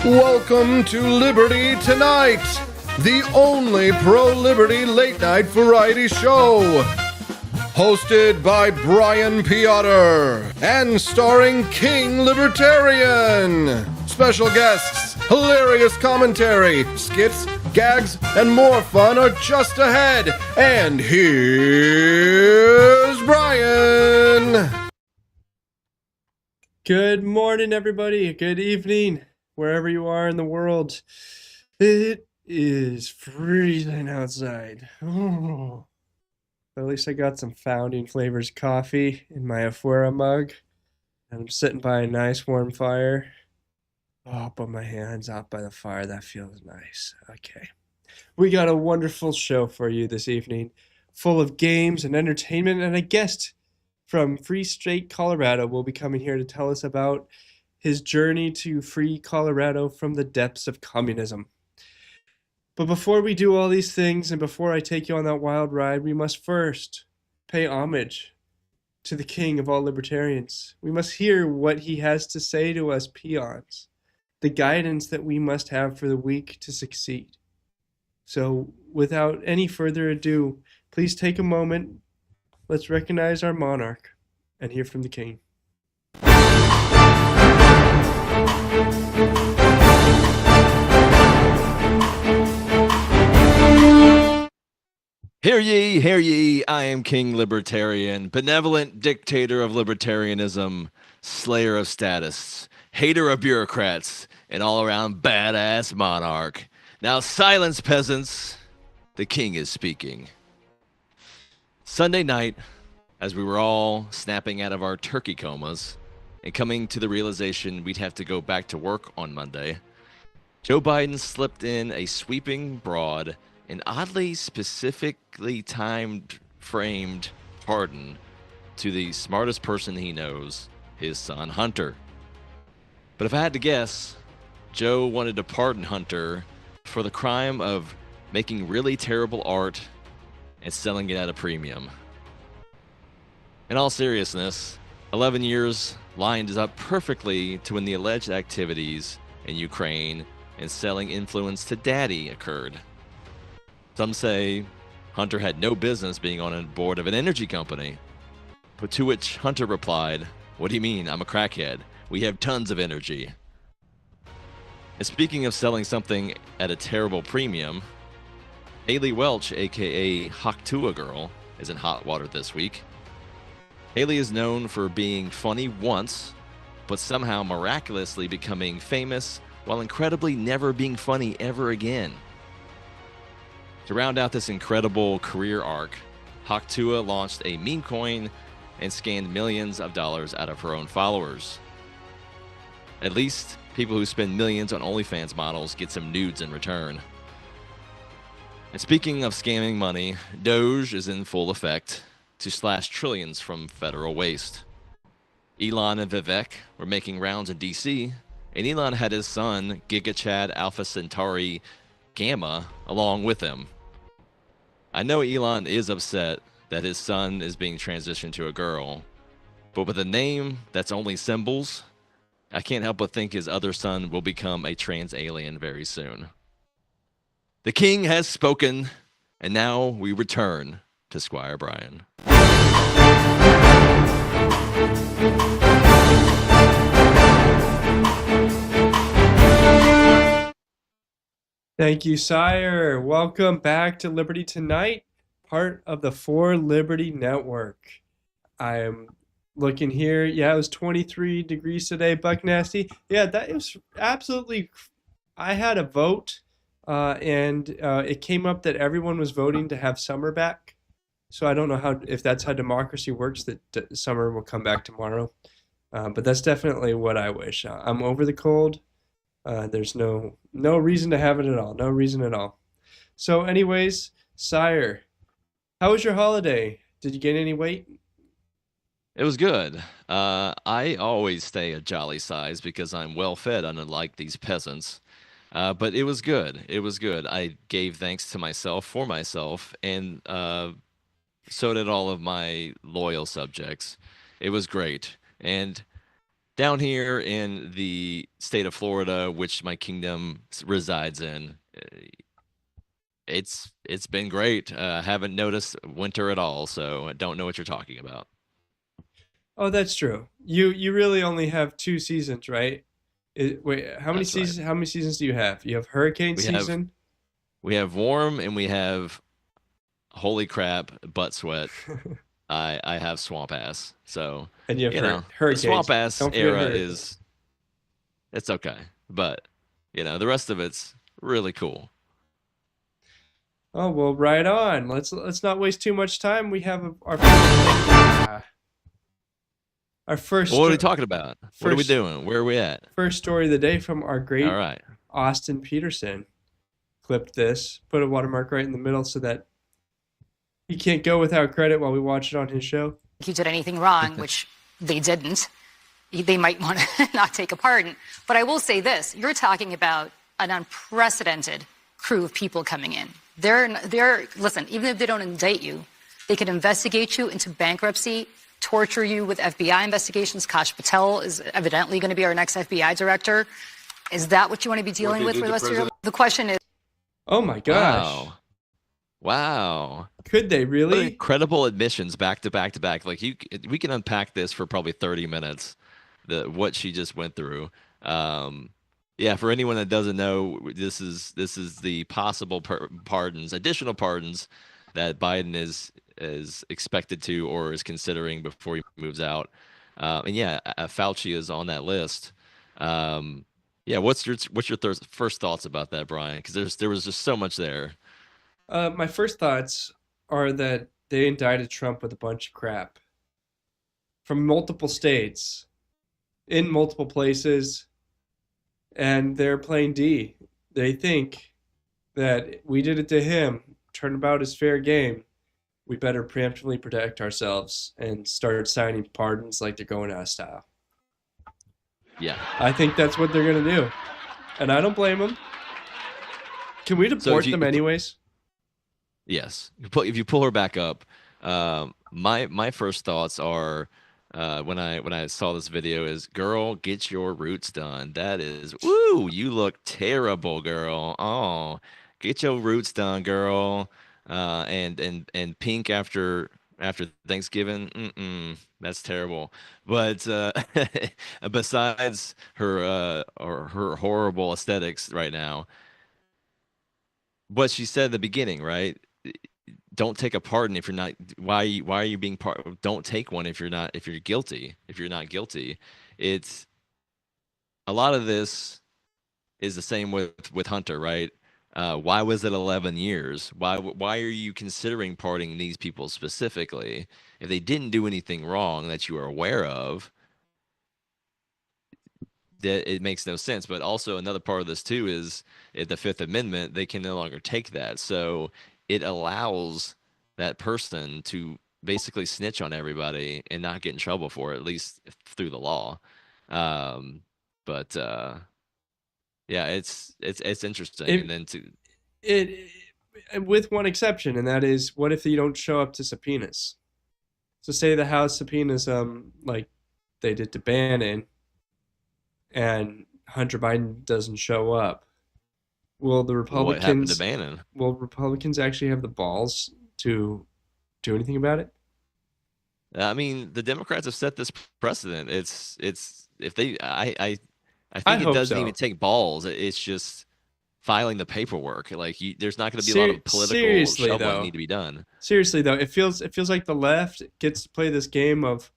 Welcome to Liberty Tonight, the only pro-liberty late-night variety show. Hosted by Brian Piotr and starring King Libertarian. Special guests, hilarious commentary, skits, gags, and more fun are just ahead. And here's Brian. Good morning, everybody. Good evening, wherever you are in the world. It is freezing outside. Oh. At least I got some Founding Flavors coffee in my Afuera mug, and I'm sitting by a nice warm fire. Oh, put my hands out by the fire. That feels nice. Okay. We got a wonderful show for you this evening, full of games and entertainment, and a guest from Free State, Colorado will be coming here to tell us about his journey to free Colorado from the depths of communism. But before we do all these things, and before I take you on that wild ride, we must first pay homage to the king of all libertarians. We must hear what he has to say to us peons, the guidance that we must have for the weak to succeed. So without any further ado, please take a moment. Let's recognize our monarch and hear from the king. Hear ye, I am King Libertarian, benevolent dictator of libertarianism, slayer of status, hater of bureaucrats, and all-around badass monarch. Now silence, peasants, the king is speaking. Sunday night, as we were all snapping out of our turkey comas and coming to the realization we'd have to go back to work on Monday, Joe Biden slipped in a sweeping, broad, an oddly specifically framed pardon to the smartest person he knows, his son Hunter. But if I had to guess, Joe wanted to pardon Hunter for the crime of making really terrible art and selling it at a premium. In all seriousness, 11 years lined up perfectly to when the alleged activities in Ukraine and selling influence to Daddy occurred. Some say Hunter had no business being on a board of an energy company. But to which Hunter replied, "What do you mean? I'm a crackhead. We have tons of energy." And speaking of selling something at a terrible premium, Haley Welch, aka Haktua Girl, is in hot water this week. Haley is known for being funny once, but somehow miraculously becoming famous while incredibly never being funny ever again. To round out this incredible career arc, Haktua launched a meme coin and scanned millions of dollars out of her own followers. At least, people who spend millions on OnlyFans models get some nudes in return. And speaking of scamming money, Doge is in full effect to slash trillions from federal waste. Elon and Vivek were making rounds in DC, and Elon had his son, Giga Chad Alpha Centauri Gamma, along with him. I know Elon is upset that his son is being transitioned to a girl, but with a name that's only symbols, I can't help but think his other son will become a trans alien very soon. The king has spoken, and now we return to Squire Brian. Thank you, sire. Welcome back to Liberty Tonight, part of the For Liberty Network. I am looking here. Yeah, it was 23 degrees today, Buck Nasty. Yeah, that is absolutely... I had a vote, and it came up that everyone was voting to have summer back. So I don't know if that's how democracy works, that summer will come back tomorrow. But that's definitely what I wish. I'm over the cold. There's no reason to have it at all. No reason at all. So anyways, sire, how was your holiday? Did you gain any weight? It was good. I always stay a jolly size because I'm well fed, unlike these peasants. But it was good. It was good. I gave thanks to myself for myself, and so did all of my loyal subjects. It was great. And down here in the state of Florida, which my kingdom resides in, it's been great. Haven't noticed winter at all, so I don't know what you're talking about. Oh, that's true. You really only have 2 seasons, right? Wait, That's right. How many seasons do you have? You have hurricane We have season. we have warm and we have holy crap butt sweat. I have swamp ass. So, And you have the swamp hurricanes. ass Don't forget era hurricanes. is it's okay, but the rest of it's really cool. Oh well, right on. Let's not waste too much time. We have our Well, what are we talking about? What are we first doing? Where are we at? first story of the day from our All great right. Austin Peterson. Clipped this, put a watermark right in the middle so that he can't go without credit while we watch it on his show. If you did anything wrong, which they didn't, they might want to not take a pardon. But I will say this, you're talking about an unprecedented crew of people coming in. Listen, even if they don't indict you, they could investigate you into bankruptcy, torture you with FBI investigations. Kash Patel is evidently going to be our next FBI director. Is that what you want to be dealing with for the rest of your life? The question is, Oh my gosh. Wow. Could they What really? incredible admissions back to back to back. Like we can unpack this for probably 30 minutes. What she just went through. Yeah, for anyone that doesn't know, this is the possible additional pardons that Biden is expected to or is considering before he moves out. And yeah, Fauci is on that list. Yeah, what's your first thoughts about that, Brian? Because there was just so much there. My first thoughts are that they indicted Trump with a bunch of crap from multiple states, in multiple places, and they're playing D. They think that we did it to him, turnabout is fair game. We better preemptively protect ourselves and start signing pardons like they're going out of style. Yeah. I think that's what they're going to do. And I don't blame them. Can we deport them anyways? Yes. If you pull her back up, my first thoughts are when I saw this video is, girl, get your roots done. That is, woo, you look terrible, girl. Oh, get your roots done, girl. And pink after Thanksgiving, that's terrible. But besides her her horrible aesthetics right now, what she said at the beginning, right? Don't take a pardon if you're not. Why are you being part? Don't take one if you're guilty. If you're not guilty, it's a lot of this is the same with Hunter, right? Why was it 11 years? Why are you considering pardoning these people specifically if they didn't do anything wrong that you are aware of? That it makes no sense. But also another part of this too is the Fifth Amendment. They can no longer take that, so it allows that person to basically snitch on everybody and not get in trouble for it, at least through the law. But yeah, it's interesting. And then it with one exception, and that is, what if you don't show up to subpoenas? So say the House subpoenas like they did to Bannon, and Hunter Biden doesn't show up. Will the Republicans? What happened to Bannon? Will Republicans actually have the balls to do anything about it? I mean, the Democrats have set this precedent. It's if they I think I it hope doesn't so. even take balls. It's just filing the paperwork. Like there's not going to be a lot of political shoveling need to be done. Seriously though, it feels like the left gets to play this game of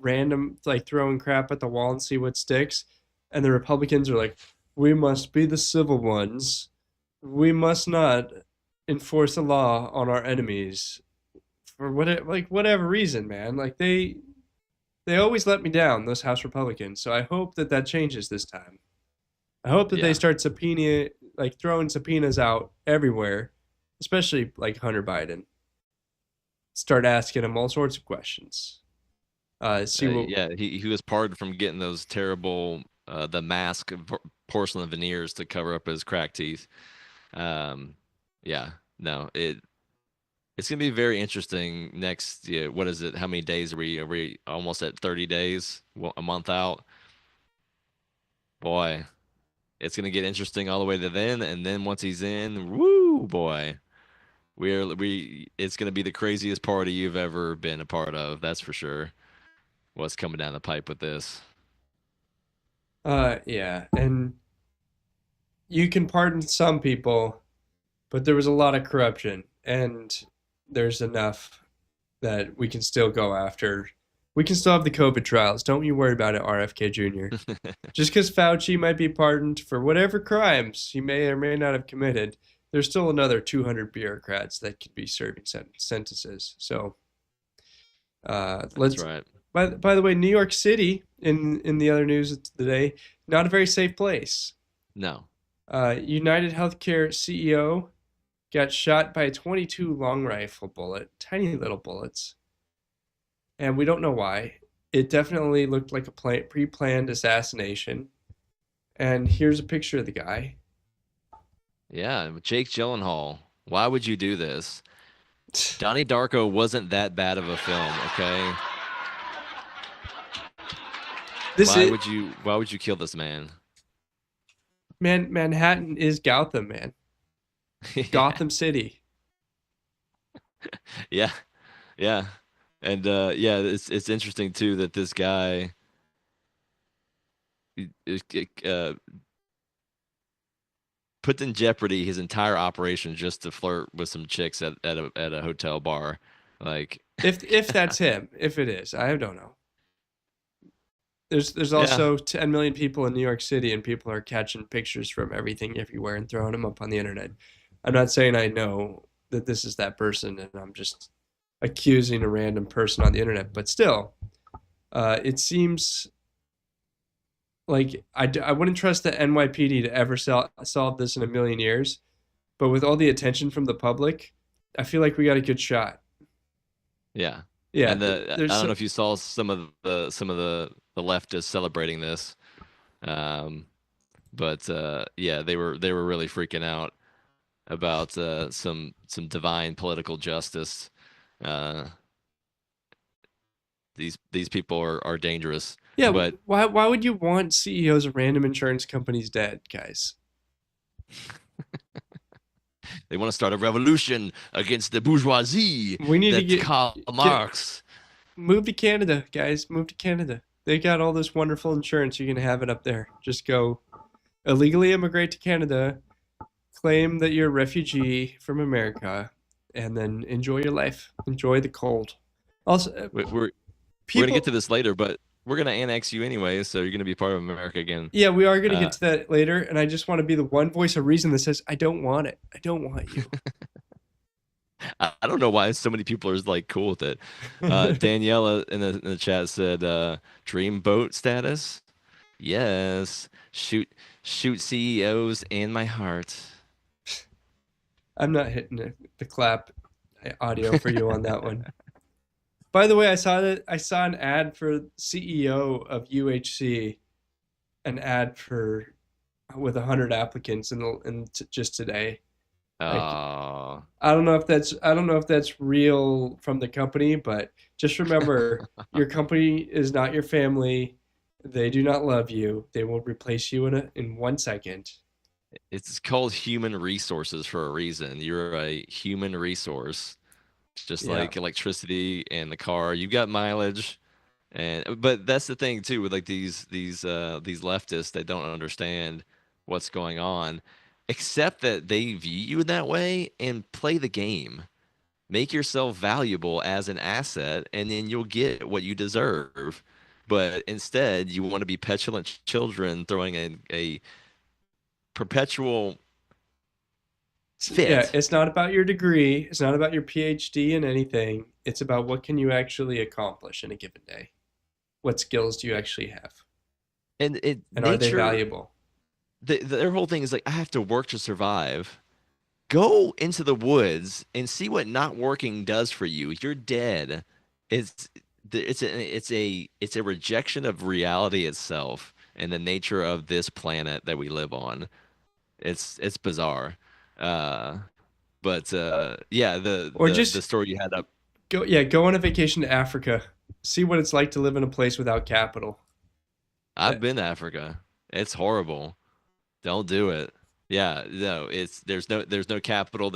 random, like, throwing crap at the wall and see what sticks, and the Republicans are like, we must be the civil ones. We must not enforce the law on our enemies for whatever reason, man. Like they always let me down, those House Republicans. So I hope that changes this time. I hope that they start throwing subpoenas out everywhere, especially like Hunter Biden. Start asking him all sorts of questions. He was pardoned from getting those terrible the mask porcelain veneers to cover up his cracked teeth. Yeah, no, It's gonna be very interesting next. Yeah, what is it? How many days are we? Are we almost at 30 days? Well, a month out. Boy, it's gonna get interesting all the way to then, and then once he's in, woo, boy, it's gonna be the craziest party you've ever been a part of. That's for sure. What's coming down the pipe with this? Yeah, and you can pardon some people, but there was a lot of corruption, and there's enough that we can still go after. We can still have the COVID trials. Don't you worry about it, RFK Jr. Just because Fauci might be pardoned for whatever crimes he may or may not have committed, there's still another 200 bureaucrats that could be serving sentences. So That's let's. right. By the way, New York City in the other news today, not a very safe place. No. United Healthcare CEO got shot by a 22 long rifle bullet, tiny little bullets, and we don't know why. It definitely looked like a pre-planned assassination. And here's a picture of the guy. Yeah, Jake Gyllenhaal. Why would you do this? Donnie Darko wasn't that bad of a film, okay? This is Why would you kill this man? Manhattan is Gotham, man. Gotham City. Yeah. Yeah. And yeah, it's interesting too that this guy put in jeopardy his entire operation just to flirt with some chicks at a hotel bar. Like, If that's him, if it is, I don't know. There's yeah. also 10 million people in New York City, and people are catching pictures from everything everywhere and throwing them up on the internet. I'm not saying I know that this is that person, and I'm just accusing a random person on the internet, but still, it seems like I wouldn't trust the NYPD to ever solve this in a million years, but with all the attention from the public, I feel like we got a good shot. Yeah. Yeah, And I there's don't know if you saw some of the leftists celebrating this. But yeah, they were really freaking out about some divine political justice. Uh, these people are dangerous. yeah. But Why would you want CEOs of random insurance companies dead, guys? they want to start a revolution against the bourgeoisie. We need to That's Karl Marx. move to Canada, guys. Move to Canada. They got all this wonderful insurance. You can have it up there. Just go illegally immigrate to Canada, claim that you're a refugee from America, and then enjoy your life. Enjoy the cold. Also, We're people. gonna get to this later, but we're gonna annex you anyway, so you're gonna be part of America again. Yeah, we are going to Uh, get to that later, and I just want to be the one voice of reason that says, I don't want it. I don't want you. I don't know why so many people are like cool with it. Daniela in the chat said, "Dream boat status." Yes, shoot CEOs in my heart. I'm not hitting the clap audio for you on that one. By the way, I saw an ad for CEO of UHC, an ad for with 100 applicants just today. Oh, I don't know if that's real from the company, but just remember, your company is not your family. They do not love you. They will replace you in 1 second. it's called human resources for a reason. You're a human resource, just Yeah. like electricity and the car. You got mileage, but that's the thing too with like these leftists that don't understand what's going on, except that they view you that way and play the game. Make yourself valuable as an asset, and then you'll get what you deserve. But instead, you want to be petulant children throwing a perpetual Yeah, fit. it's not about your degree. It's not about your PhD in anything. It's about what can you actually accomplish in a given day. What skills do you actually have? And And are they nature, valuable? their whole thing is like, I have to work to survive. Go into the woods and see what not working does for you. You're dead. It's it's a rejection of reality itself and the nature of this planet that we live on. It's bizarre. Uh, But yeah, Or the just story you had up. go on a vacation to Africa. See what it's like to live in a place without capital. I've been to Africa. It's horrible. Don't do it. Yeah, no, there's no capital.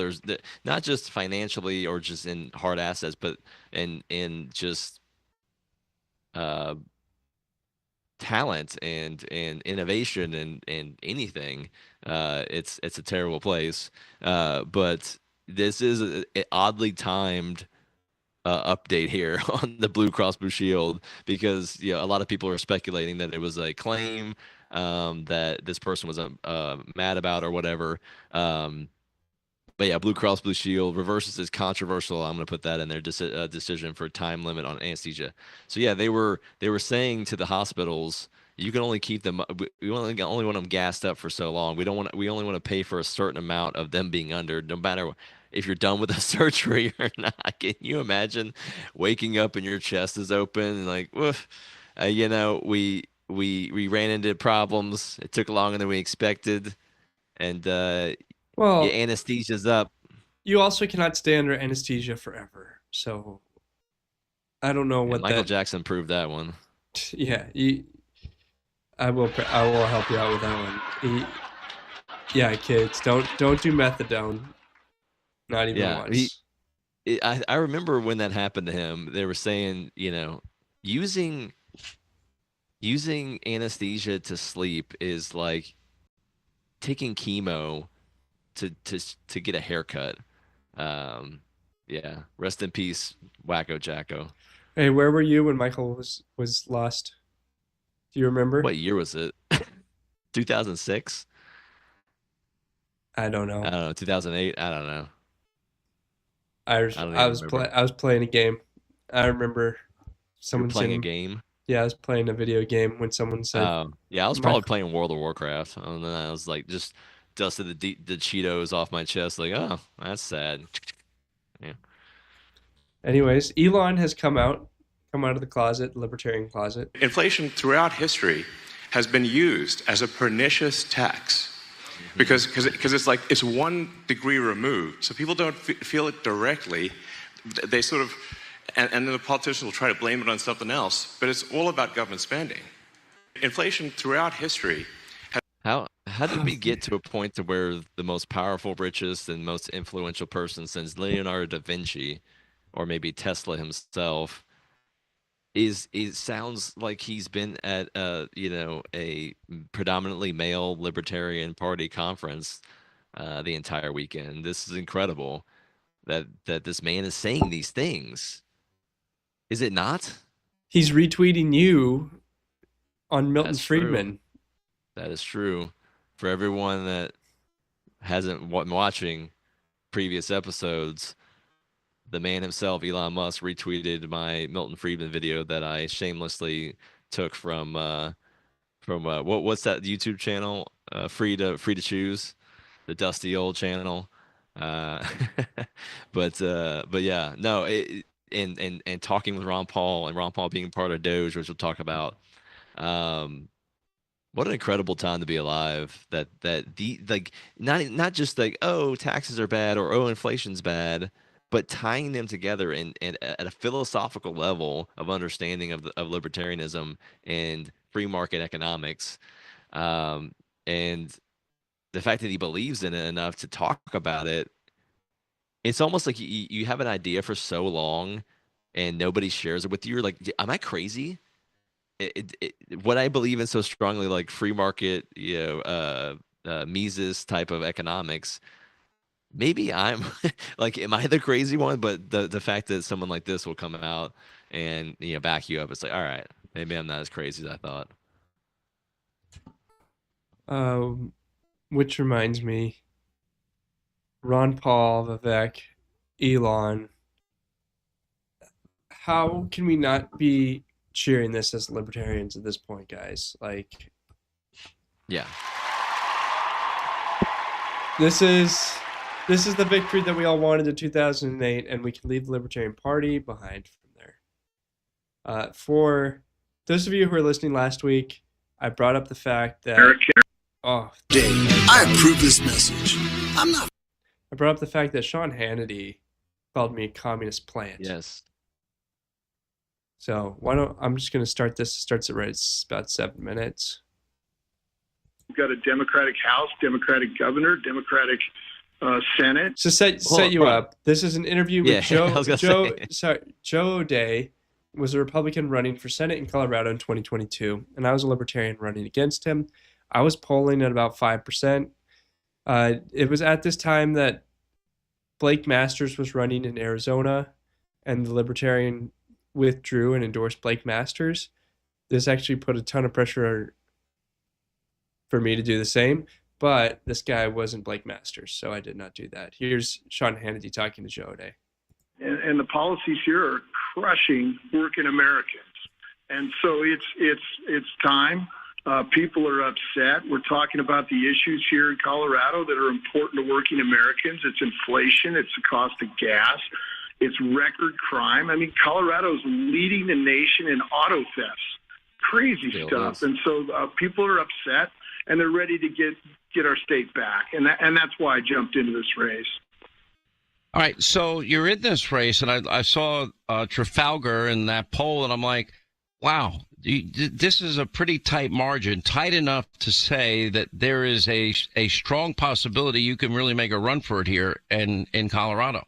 Not just financially or just in hard assets, but in just uh talent and innovation and anything. It's a terrible place. But this is a oddly timed update here on the Blue Cross Blue Shield because a lot of people are speculating that it was a claim that this person was mad about or whatever. But yeah, Blue Cross Blue Shield reverses its controversial. I'm going to put that in their decision for time limit on anesthesia. So yeah, they were saying to the hospitals, you can only keep them. We only want them gassed up for so long. We only want to pay for a certain amount of them being under, no matter if you're done with the surgery or not. Can you imagine waking up and your chest is open and like, woof, we ran into problems. It took longer than we expected, and Well, your anesthesia's up. you also cannot stay under anesthesia forever. So I don't know Yeah, what Michael that. Jackson proved that one. Yeah, I will. I will help you out with that one. Yeah, kids, don't do methadone. Not even Yeah, once. I remember when that happened to him. They were saying, using anesthesia to sleep is like taking chemo to get a haircut. Yeah, rest in peace, Wacko Jacko. Hey, where were you when Michael was lost? Do you remember? What year was it? 2006? I don't I know. don't know. 2008? I don't know. I I don't I even was remember. I was playing a game. I remember You're someone playing a saying, game. yeah, I was playing a video game when someone said, Yeah, I was probably Michael. playing World of Warcraft, and then I was like, just dusted the Cheetos off my chest, like, oh, that's sad. Yeah. Anyways, Elon has come out of the closet, libertarian closet. Inflation throughout history has been used as a pernicious tax because it's like it's 1 degree removed, so people don't feel it directly. They sort of, and then the politicians will try to blame it on something else, but it's all about government spending. Inflation throughout history. How did we get to a point to where the most powerful, richest, and most influential person since Leonardo da Vinci, or maybe Tesla himself, it sounds like he's been at a predominantly male libertarian party conference the entire weekend. This is incredible that this man is saying these things. Is it not? He's retweeting you on Milton That's true. Friedman. That is true. For everyone that hasn't been watching previous episodes, the man himself, Elon Musk, retweeted my Milton Friedman video that I shamelessly took from what's that YouTube channel? Free to choose, the dusty old channel. Uh, but yeah, no. And talking with Ron Paul and Ron Paul being part of Doge, which we'll talk about. What an incredible time to be alive. That the like not just like, oh, taxes are bad or oh, inflation's bad, but tying them together and at a philosophical level of understanding of libertarianism and free market economics, and the fact that he believes in it enough to talk about it. It's almost like you have an idea for so long and nobody shares it with you. You're like, am I crazy? What I believe in so strongly, like free market, Mises type of economics, maybe I'm like, am I the crazy one? But the fact that someone like this will come out and back you up, it's like, all right, maybe I'm not as crazy as I thought. Which reminds me, Ron Paul, Vivek, Elon. How can we not be cheering this as libertarians at this point, guys? Like, Yeah. this is the victory that we all wanted in 2008, and we can leave the Libertarian Party behind from there. For those of you who were listening last week, I brought up the fact that I I approve this message. I'm not I brought up the fact that Sean Hannity called me a communist plant. Yes. So I'm just going to start this. It starts at right. It's about 7 minutes. We've got a Democratic House, Democratic governor, Democratic Senate. So set you up. This is an interview with Joe O'Dea was a Republican running for Senate in Colorado in 2022, and I was a Libertarian running against him. I was polling at about 5%. It was at this time that Blake Masters was running in Arizona, and the Libertarian withdrew and endorsed Blake Masters. This actually put a ton of pressure for me to do the same, but this guy wasn't Blake Masters, so I did not do that. Here's Sean Hannity talking to Joe O'Dea. And the policies here are crushing working Americans. And so it's time. People are upset. We're talking about the issues here in Colorado that are important to working Americans. It's inflation. It's the cost of gas. It's record crime. I mean, Colorado's leading the nation in auto thefts. Crazy stuff. And so people are upset, and they're ready to get our state back. And that's why I jumped into this race. All right, so you're in this race, and I saw Trafalgar in that poll, and I'm like, wow, this is a pretty tight margin, tight enough to say that there is a strong possibility you can really make a run for it here in Colorado.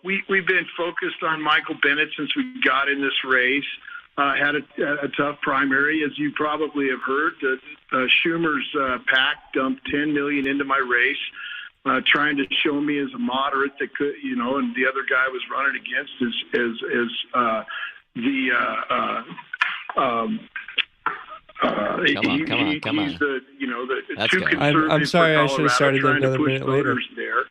We've been focused on Michael Bennet since we got in this race. Had a tough primary, as you probably have heard. Schumer's PAC dumped $10 million into my race. Trying to show me as a moderate that could, and the other guy was running against Come on. He's the too conservative. I'm sorry, I should have started another minute later. There.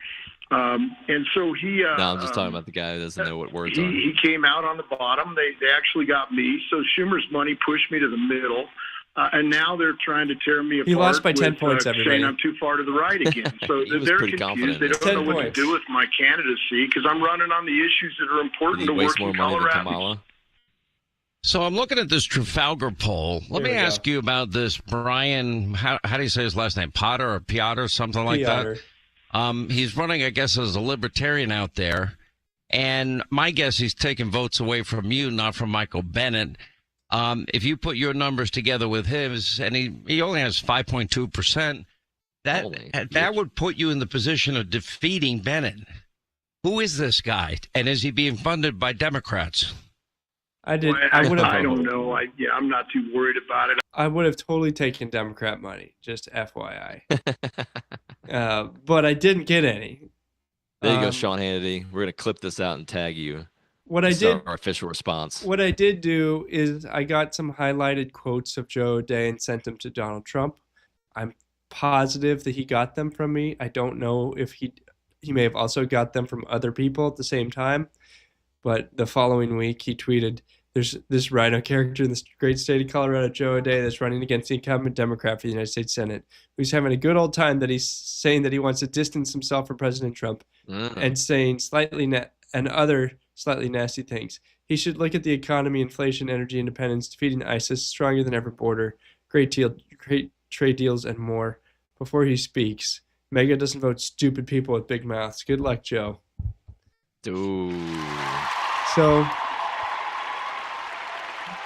And so he. No, I'm just talking about the guy who doesn't know what words are. He came out on the bottom. They actually got me. So Schumer's money pushed me to the middle. And now they're trying to tear me apart. He lost by 10 points, everybody. Saying I'm too far to the right again. So they're confused. They don't know what to do with my candidacy because I'm running on the issues that are important to working Colorado. So I'm looking at this Trafalgar poll. Let me ask you about this Brian, how do you say his last name? Potter or Piotr, something like that? He's running, I guess, as a Libertarian out there. And my guess he's taking votes away from you, not from Michael Bennet. If you put your numbers together with his, and he only has 5.2%, that would put you in the position of defeating Bennet. Who is this guy, and is he being funded by Democrats? I don't know. I'm not too worried about it. I would have totally taken Democrat money, just FYI. But I didn't get any. There you go, Sean Hannity. We're gonna clip this out and tag you. Our official response. What I did do is I got some highlighted quotes of Joe O'Dea and sent them to Donald Trump. I'm positive that he got them from me. I don't know if he may have also got them from other people at the same time. But the following week, he tweeted, there's this rhino character in this great state of Colorado, Joe O'Dea, that's running against the incumbent Democrat for the United States Senate, who's having a good old time that he's saying that he wants to distance himself from President Trump and saying other slightly nasty things. He should look at the economy, inflation, energy independence, defeating ISIS, stronger than ever border, great trade deals, and more before he speaks. MAGA doesn't vote stupid people with big mouths. Good luck, Joe. Ooh. So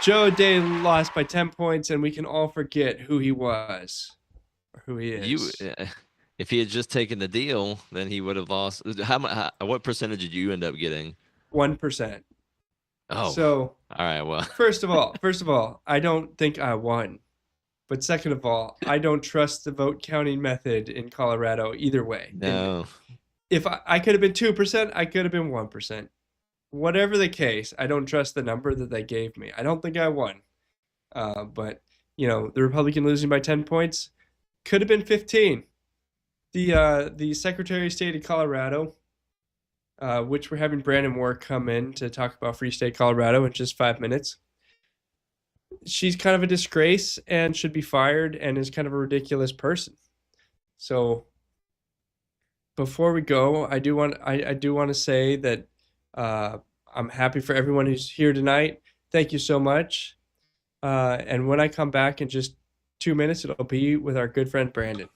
Joe O'Dea lost by 10 points, and we can all forget who he was or who he is. If he had just taken the deal, then he would have lost. What percentage did you end up getting? 1%. Oh. So all right. Well, first of all, I don't think I won. But second of all, I don't trust the vote counting method in Colorado either way. No. If I could have been 2%, I could have been 1%. Whatever the case, I don't trust the number that they gave me. I don't think I won. But, the Republican losing by 10 points could have been 15. The Secretary of State of Colorado, which we're having Brandon Moore come in to talk about Free State Colorado in just 5 minutes. She's kind of a disgrace and should be fired and is kind of a ridiculous person. So before we go, I do want to say that I'm happy for everyone who's here tonight. Thank you so much. And when I come back in just 2 minutes, it'll be with our good friend Brandon.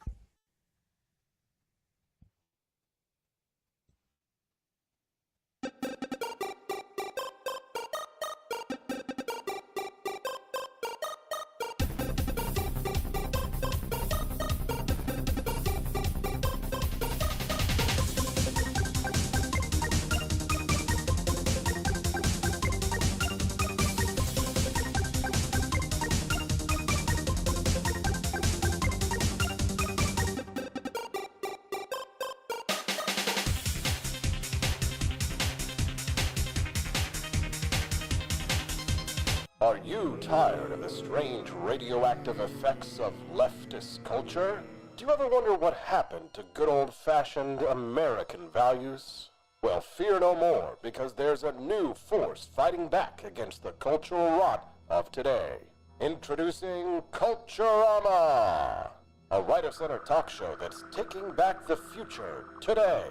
Are you tired of the strange radioactive effects of leftist culture? Do you ever wonder what happened to good old-fashioned American values? Well, fear no more, because there's a new force fighting back against the cultural rot of today. Introducing Culturama, a right-of-center talk show that's taking back the future today.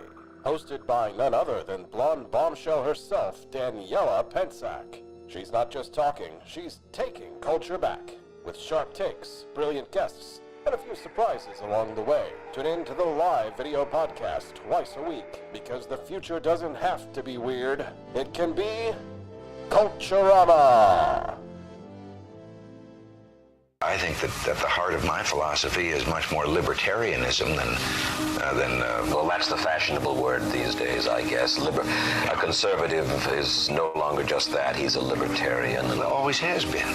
Hosted by none other than blonde bombshell herself, Daniela Pensack. She's not just talking, she's taking culture back. With sharp takes, brilliant guests, and a few surprises along the way. Tune in to the live video podcast twice a week, because the future doesn't have to be weird. It can be Culturama. I think that the heart of my philosophy is much more libertarianism than well, that's the fashionable word these days, I guess. A conservative is no longer just that. He's a libertarian, and always has been.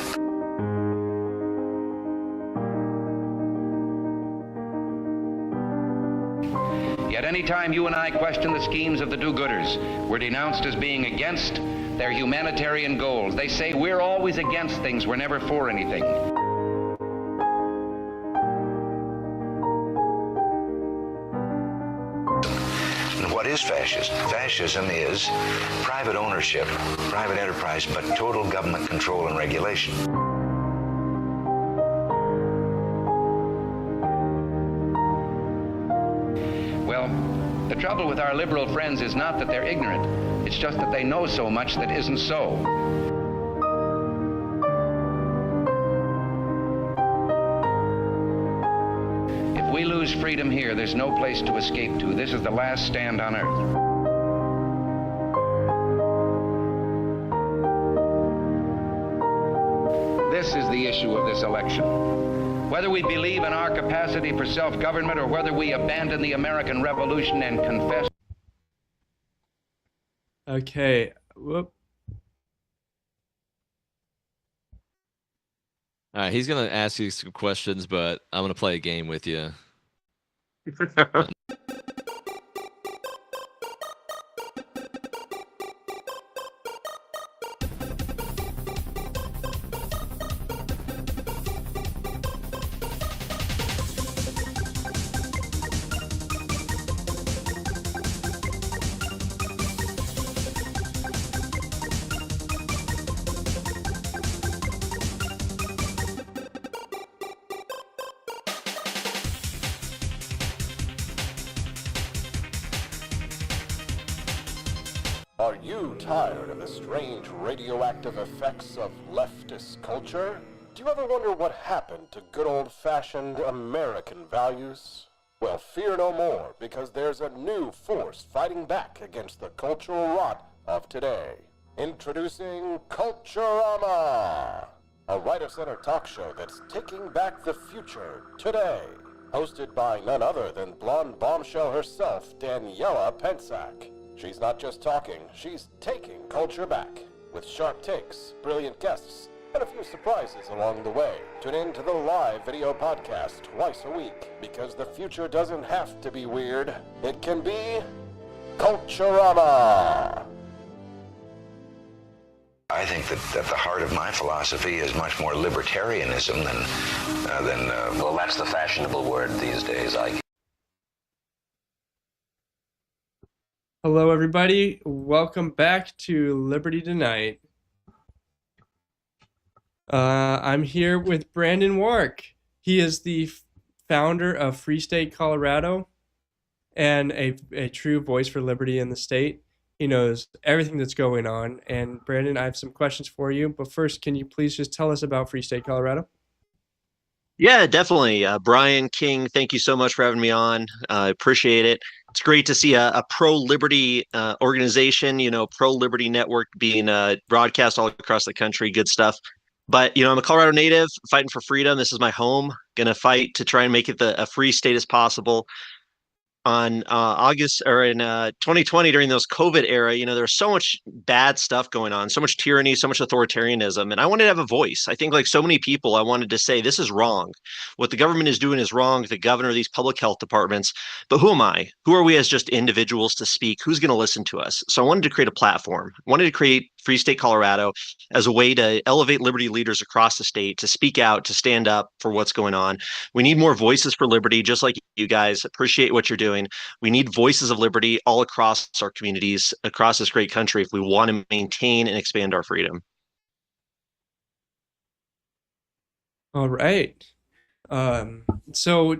Yet any time you and I question the schemes of the do-gooders, we're denounced as being against their humanitarian goals. They say we're always against things, we're never for anything. What is fascism? Fascism is private ownership, private enterprise, but total government control and regulation. Well, the trouble with our liberal friends is not that they're ignorant. It's just that they know so much that isn't so. If we lose freedom here, there's no place to escape to. This is the last stand on earth. This is the issue of this election. Whether we believe in our capacity for self-government or whether we abandon the American Revolution and confess. Okay. Whoop. All right, he's gonna ask you some questions, but I'm gonna play a game with you. Are you tired of the strange radioactive effects of leftist culture? Do you ever wonder what happened to good old-fashioned American values? Well, fear no more, because there's a new force fighting back against the cultural rot of today. Introducing Culturama, a right-of-center talk show that's taking back the future today. Hosted by none other than blonde bombshell herself, Daniela Pensack. She's not just talking, she's taking culture back. With sharp takes, brilliant guests, and a few surprises along the way. Tune in to the live video podcast twice a week, because the future doesn't have to be weird. It can be Culturama. I think that the heart of my philosophy is much more libertarianism than well, that's the fashionable word these days, I guess. Hello, everybody. Welcome back to Liberty Tonight. I'm here with Brandon Wark. He is the founder of Free State Colorado and a true voice for liberty in the state. He knows everything that's going on. And Brandon, I have some questions for you. But first, can you please just tell us about Free State Colorado? Yeah, definitely. Brian King, thank you so much for having me on. I appreciate it. It's great to see a pro-liberty organization, pro-liberty network being broadcast all across the country. Good stuff. But, I'm a Colorado native fighting for freedom. This is my home. Going to fight to try and make it a free state as possible. on August or in 2020 during those COVID era, there was so much bad stuff going on, so much tyranny, so much authoritarianism. And I wanted to have a voice. I think like so many people, I wanted to say, this is wrong. What the government is doing is wrong. The governor of these public health departments. But who am I? Who are we as just individuals to speak? Who's going to listen to us? So I wanted to create a platform. I wanted to create Free State Colorado as a way to elevate liberty leaders across the state, to speak out, to stand up for what's going on. We need more voices for liberty, just like you guys. Appreciate what you're doing. We need voices of liberty all across our communities, across this great country, if we want to maintain and expand our freedom. All right. So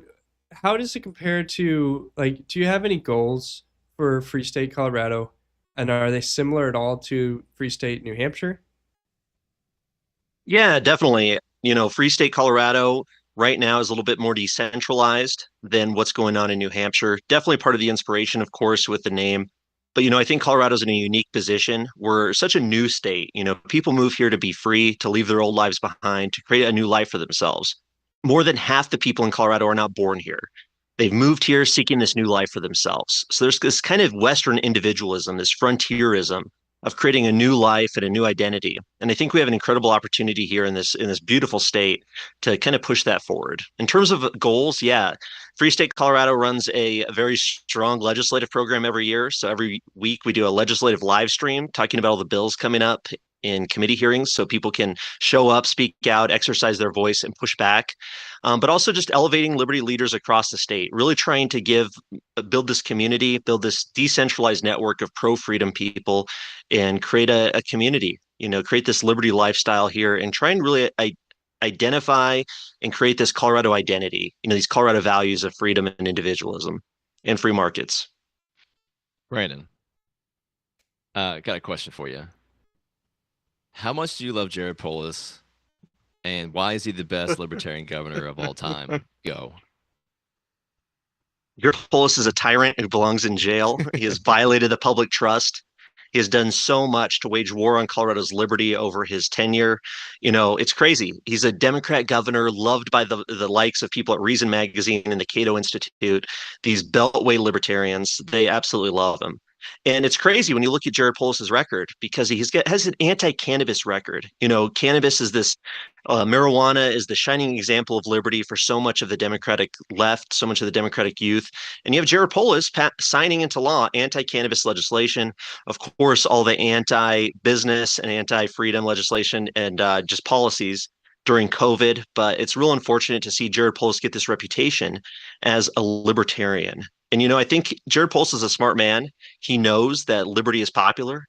how does it compare to, like, do you have any goals for Free State Colorado? And are they similar at all to Free State New Hampshire? Yeah, definitely. Free State Colorado right now is a little bit more decentralized than what's going on in New Hampshire. Definitely part of the inspiration, of course, with the name. But, I think Colorado's in a unique position. We're such a new state. People move here to be free, to leave their old lives behind, to create a new life for themselves. More than half the people in Colorado are not born here. They've moved here seeking this new life for themselves. So there's this kind of Western individualism, this frontierism of creating a new life and a new identity. And I think we have an incredible opportunity here in this beautiful state to kind of push that forward. In terms of goals, yeah, Free State Colorado runs a very strong legislative program every year. So every week we do a legislative live stream talking about all the bills coming up in committee hearings, so people can show up, speak out, exercise their voice, and push back. But also just elevating liberty leaders across the state, really trying to build this community, build this decentralized network of pro-freedom people, and create a community, create this liberty lifestyle here, and try and really identify and create this Colorado identity, these Colorado values of freedom and individualism and free markets. Brandon, got a question for you. How much do you love Jared Polis, and why is he the best libertarian governor of all time? Go. Jared Polis is a tyrant who belongs in jail. He has violated the public trust. He has done so much to wage war on Colorado's liberty over his tenure. It's crazy. He's a Democrat governor, loved by the likes of people at Reason Magazine and the Cato Institute. These Beltway libertarians, they absolutely love him. And it's crazy when you look at Jared Polis's record, because he has an anti-cannabis record. Cannabis is this, marijuana is the shining example of liberty for so much of the Democratic left, so much of the Democratic youth. And you have Jared Polis signing into law anti-cannabis legislation, of course, all the anti-business and anti-freedom legislation and just policies during COVID. But it's real unfortunate to see Jared Polis get this reputation as a libertarian. And, I think Jared Polis is a smart man. He knows that liberty is popular,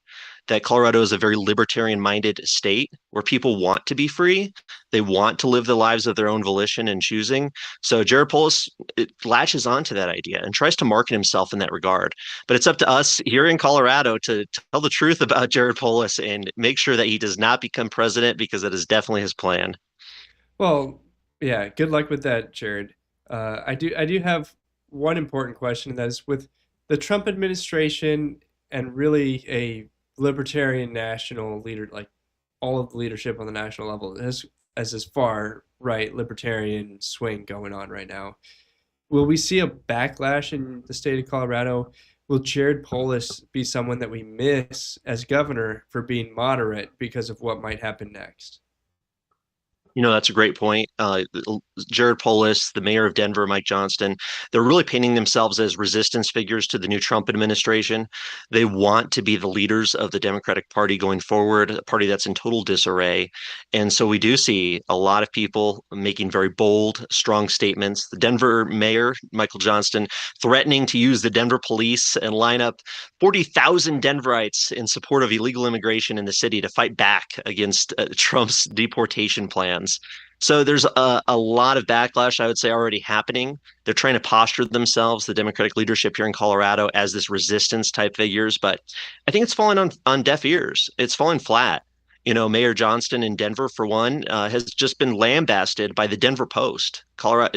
that Colorado is a very libertarian-minded state where people want to be free. They want to live the lives of their own volition and choosing. So Jared Polis latches onto that idea and tries to market himself in that regard. But it's up to us here in Colorado to tell the truth about Jared Polis and make sure that he does not become president, because that is definitely his plan. Well, yeah, good luck with that, Jared. I do have one important question, and that is, with the Trump administration and really a libertarian national leader, like all of the leadership on the national level, as this far right libertarian swing going on right now, will we see a backlash in the state of Colorado? Will Jared Polis be someone that we miss as governor for being moderate because of what might happen next? That's a great point. Jared Polis, the mayor of Denver, Mike Johnston, they're really painting themselves as resistance figures to the new Trump administration. They want to be the leaders of the Democratic Party going forward, a party that's in total disarray. And so we do see a lot of people making very bold, strong statements. The Denver mayor, Michael Johnston, threatening to use the Denver police and line up 40,000 Denverites in support of illegal immigration in the city to fight back against Trump's deportation plans. So there's a lot of backlash, I would say, already happening. They're trying to posture themselves, the Democratic leadership here in Colorado, as this resistance type figures. But I think it's falling on deaf ears. It's falling flat. Mayor Johnston in Denver, for one, has just been lambasted by the Denver Post,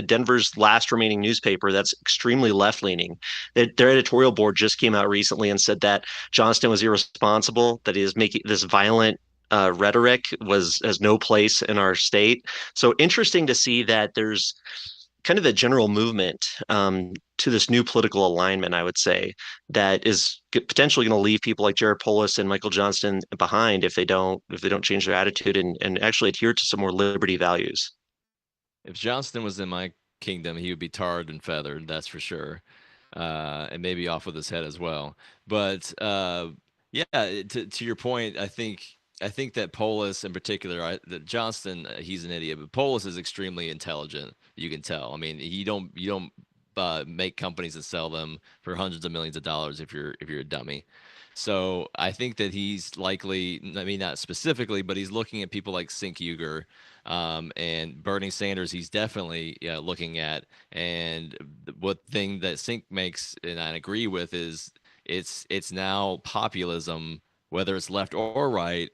Denver's last remaining newspaper that's extremely left-leaning. Their editorial board just came out recently and said that Johnston was irresponsible, that he is making this violent rhetoric has no place in our state. So interesting to see that there's kind of a general movement to this new political alignment, I would say, that is potentially going to leave people like Jared Polis and Michael Johnston behind if they don't change their attitude and actually adhere to some more liberty values. If Johnston was in my kingdom, he would be tarred and feathered, that's for sure, and maybe off with his head as well. But yeah, to your point, I think that Polis in particular, that Johnston, he's an idiot, but Polis is extremely intelligent. You can tell. I mean, you don't make companies and sell them for hundreds of millions of dollars if you're a dummy. So I think that he's likely, I mean, not specifically, but he's looking at people like Cenk Uygur, and Bernie Sanders. He's definitely looking at. And what thing that Cenk makes, and I agree with, is it's now populism, whether it's left or right,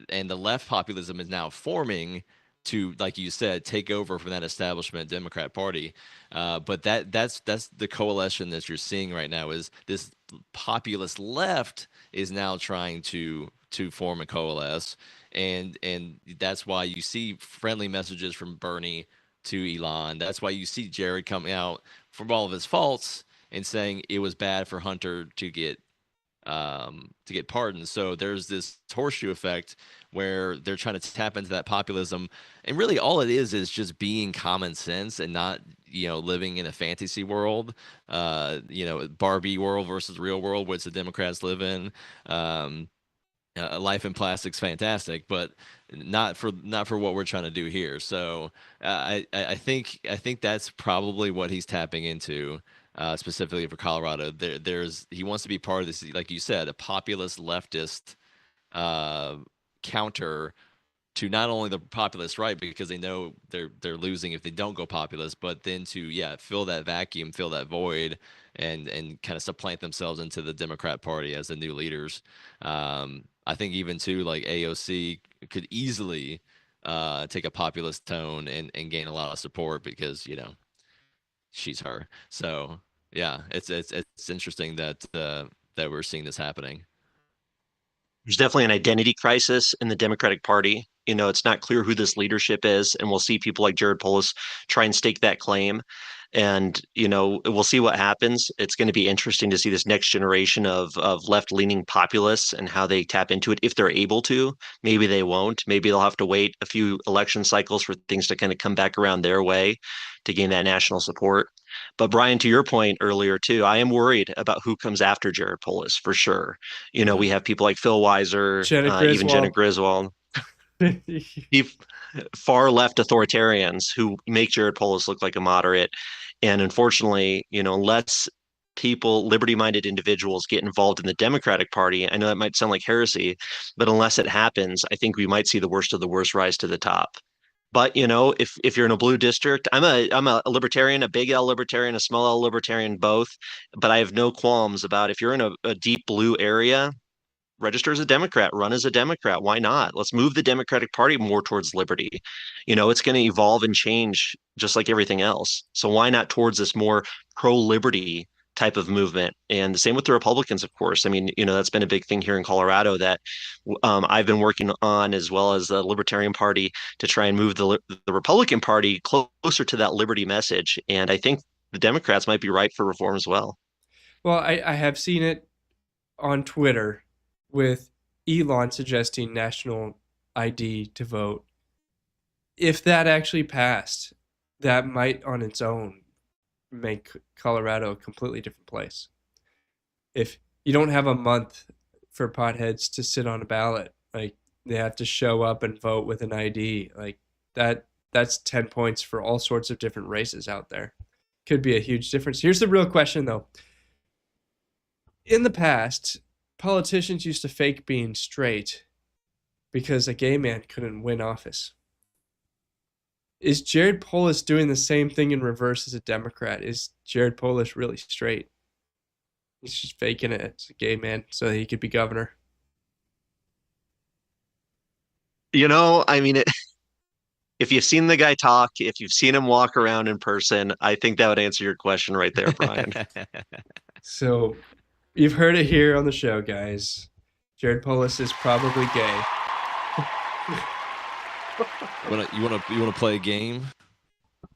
and the left populism is now forming to, like you said, take over from that establishment Democrat Party. But that's the coalition that you're seeing right now, is this populist left is now trying to form a coalesce, and that's why you see friendly messages from Bernie to Elon. That's why you see Jared coming out from all of his faults and saying it was bad for Hunter to get pardoned. So there's this horseshoe effect where they're trying to tap into that populism, and really all it is just being common sense and not living in a fantasy world, Barbie world versus real world, which the Democrats live in. Life in plastic's fantastic, but not for what we're trying to do here. So I think that's probably what he's tapping into. Specifically for Colorado, he wants to be part of this, like you said, a populist leftist counter to not only the populist right, because they know they're losing if they don't go populist, but then to fill that vacuum, fill that void, and kind of supplant themselves into the Democrat Party as the new leaders. I think even too, like AOC could easily take a populist tone and gain a lot of support because she's her. So yeah, it's interesting that we're seeing this happening. There's definitely an identity crisis in the Democratic Party. It's not clear who this leadership is, and we'll see people like Jared Polis try and stake that claim. And we'll see what happens. It's going to be interesting to see this next generation of left-leaning populists and how they tap into it, if they're able to. Maybe they won't. Maybe they'll have to wait a few election cycles for things to kind of come back around their way to gain that national support. But Brian, to your point earlier too, I am worried about who comes after Jared Polis for sure. We have people like Phil Weiser, even Jenna Griswold, far left authoritarians who make Jared Polis look like a moderate. And unfortunately, unless liberty-minded individuals get involved in the Democratic Party, I know that might sound like heresy, but unless it happens, I think we might see the worst of the worst rise to the top. But if you're in a blue district, I'm a libertarian, a big L libertarian, a small L libertarian, both. But I have no qualms about, if you're in a deep blue area, register as a Democrat, run as a Democrat. Why not? Let's move the Democratic Party more towards liberty. It's going to evolve and change just like everything else. So why not towards this more pro-liberty type of movement? And the same with the Republicans, of course. I mean, that's been a big thing here in Colorado that I've been working on, as well as the Libertarian Party, to try and move the Republican Party closer to that liberty message. And I think the Democrats might be ripe for reform as well. Well, I have seen it on Twitter with Elon suggesting national ID to vote. If that actually passed, that might on its own make Colorado a completely different place. If you don't have a month for potheads to sit on a ballot, like they have to show up and vote with an ID, like that's 10 points for all sorts of different races out there. Could be a huge difference. Here's the real question though. In the past, politicians used to fake being straight because a gay man couldn't win office. Is Jared Polis doing the same thing in reverse as a Democrat? Is Jared Polis really straight? He's just faking it as a gay man so that he could be governor. I mean, if you've seen the guy talk, if you've seen him walk around in person, I think that would answer your question right there, Brian. So you've heard it here on the show, guys. Jared Polis is probably gay. You want to play a game?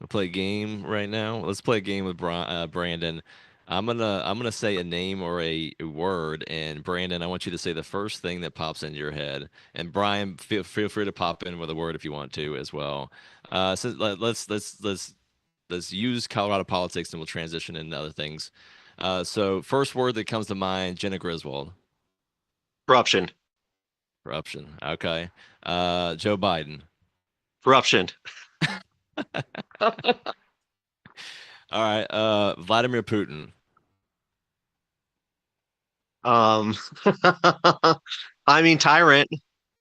We'll play a game right now. Let's play a game with Brandon. I'm gonna say a name or a word, and Brandon, I want you to say the first thing that pops into your head. And Brian, feel free to pop in with a word if you want to as well. So let's use Colorado politics, and we'll transition into other things. So first word that comes to mind, Jenna Griswold. Corruption. Corruption. Okay. Joe Biden. Corruption. All right. Vladimir Putin. I mean, tyrant.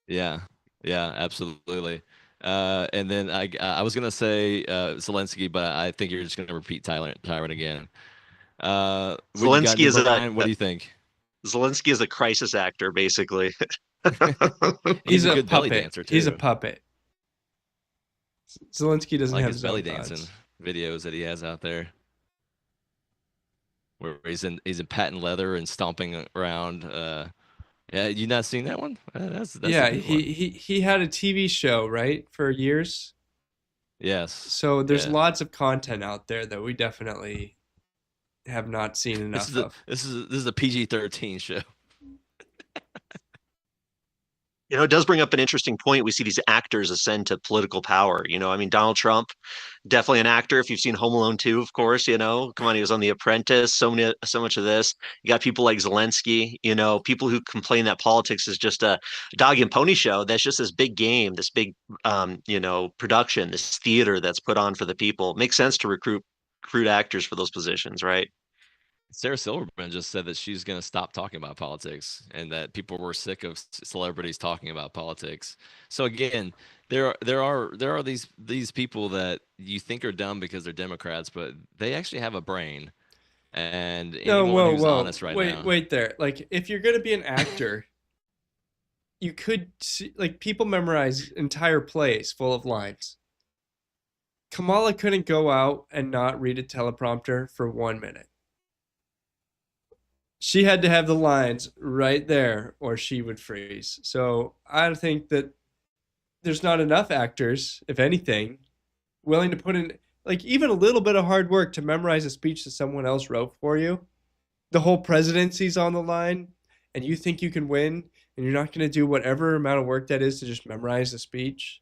Yeah, absolutely. And then I was gonna say Zelensky, but I think you're just gonna repeat tyrant again. Zelensky is what do you think? Zelensky is a crisis actor, basically. He's a good belly puppet. dancer too. He's a puppet. Zelensky doesn't like have his belly thoughts. dancing videos that he has out there, where he's in patent leather and stomping around. Yeah, you not seen that one? That's yeah. a good one. He had a TV show, right, for years. Yes. So there's Yeah. lots of content out there that we definitely have not seen enough of. This is a PG-13 show. You know, it does bring up an interesting point. We see these actors ascend to political power. You know, I mean, Donald Trump, definitely an actor. If you've seen Home Alone 2, of course, you know, come on, he was on The Apprentice. So much of this. You got people like Zelensky, you know, people who complain that politics is just a dog and pony show. That's just this big game, this big, you know, production, this theater that's put on for the people. It makes sense to recruit actors for those positions, right? Sarah Silverman just said that she's going to stop talking about politics, and that people were sick of celebrities talking about politics. So again, there are these people that you think are dumb because they're Democrats, but they actually have a brain. And anyone who's honest right now. Wait there. Like, if you're going to be an actor, you could see, like, people memorize entire plays full of lines. Kamala couldn't go out and not read a teleprompter for 1 minute. She had to have the lines right there or she would freeze. So I think that there's not enough actors, if anything, willing to put in like even a little bit of hard work to memorize a speech that someone else wrote for you. The whole presidency's on the line and you think you can win and you're not going to do whatever amount of work that is to just memorize the speech.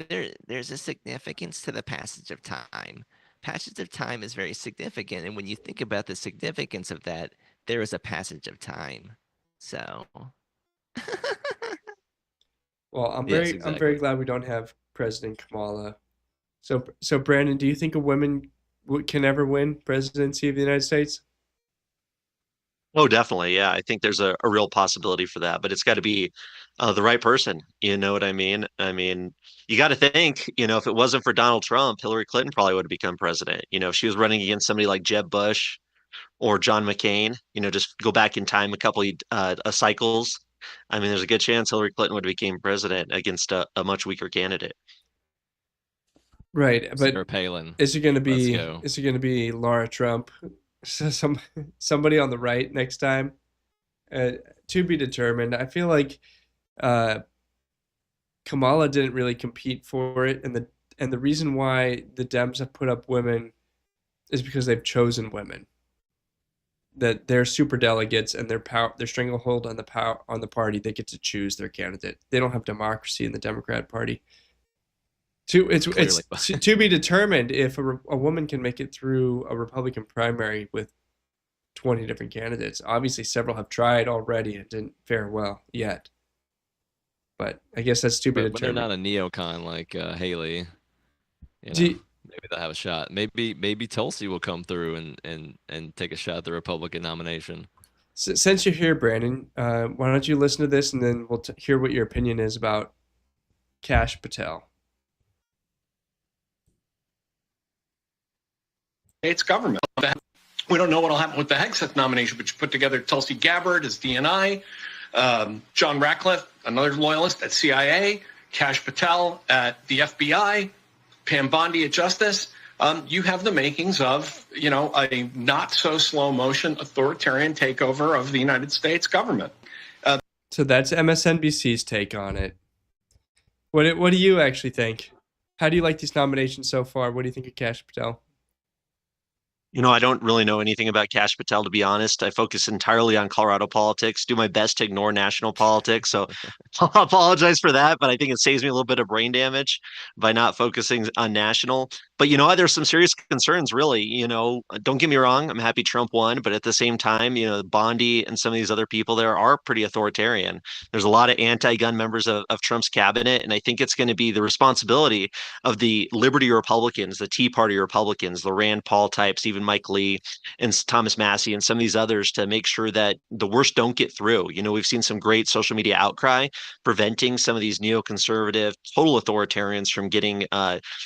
There's a significance to the passage of time. Passage of time is very significant, and when you think about the significance of that, there is a passage of time. So, well, I'm very glad we don't have President Kamala. So Brandon, do you think a woman can ever win presidency of the United States? Oh, definitely. Yeah, I think there's a real possibility for that, but it's got to be the right person. You know what I mean? I mean, you got to think, you know, if it wasn't for Donald Trump, Hillary Clinton probably would have become president. You know, if she was running against somebody like Jeb Bush or John McCain, you know, just go back in time a couple of cycles. I mean, there's a good chance Hillary Clinton would have became president against a much weaker candidate. Right, but Sarah Palin. Is it going to be Laura Trump? Somebody on the right next time, to be determined. I feel like Kamala didn't really compete for it, and the reason why the Dems have put up women is because they've chosen women. That they're super delegates and their stranglehold on the party. They get to choose their candidate. They don't have democracy in the Democrat Party. It's to be determined if a woman can make it through a Republican primary with 20 different candidates. Obviously, several have tried already and didn't fare well yet. But I guess that's to be determined. But they're not a neocon like Haley. Maybe they'll have a shot. Maybe Tulsi will come through and take a shot at the Republican nomination. Since you're here, Brandon, why don't you listen to this and then we'll hear what your opinion is about Kash Patel. States government. We don't know what will happen with the Hegseth nomination, but you put together Tulsi Gabbard as DNI, John Ratcliffe, another loyalist at CIA, Kash Patel at the FBI, Pam Bondi at Justice. You have the makings of, you know, a not so slow motion authoritarian takeover of the United States government. So that's MSNBC's take on it. What do you actually think? How do you like these nominations so far? What do you think of Kash Patel? I don't really know anything about Kash Patel, to be honest. I focus entirely on Colorado politics, do my best to ignore national politics. So I'll apologize for that, but I think it saves me a little bit of brain damage by not focusing on national. But there's some serious concerns, really. Don't get me wrong, I'm happy Trump won, but at the same time, Bondi and some of these other people there are pretty authoritarian. There's a lot of anti-gun members of Trump's cabinet, and I think it's going to be the responsibility of the Liberty Republicans, the Tea Party Republicans, the Rand Paul types, even Mike Lee and Thomas Massey and some of these others to make sure that the worst don't get through. We've seen some great social media outcry preventing some of these neoconservative, total authoritarians from getting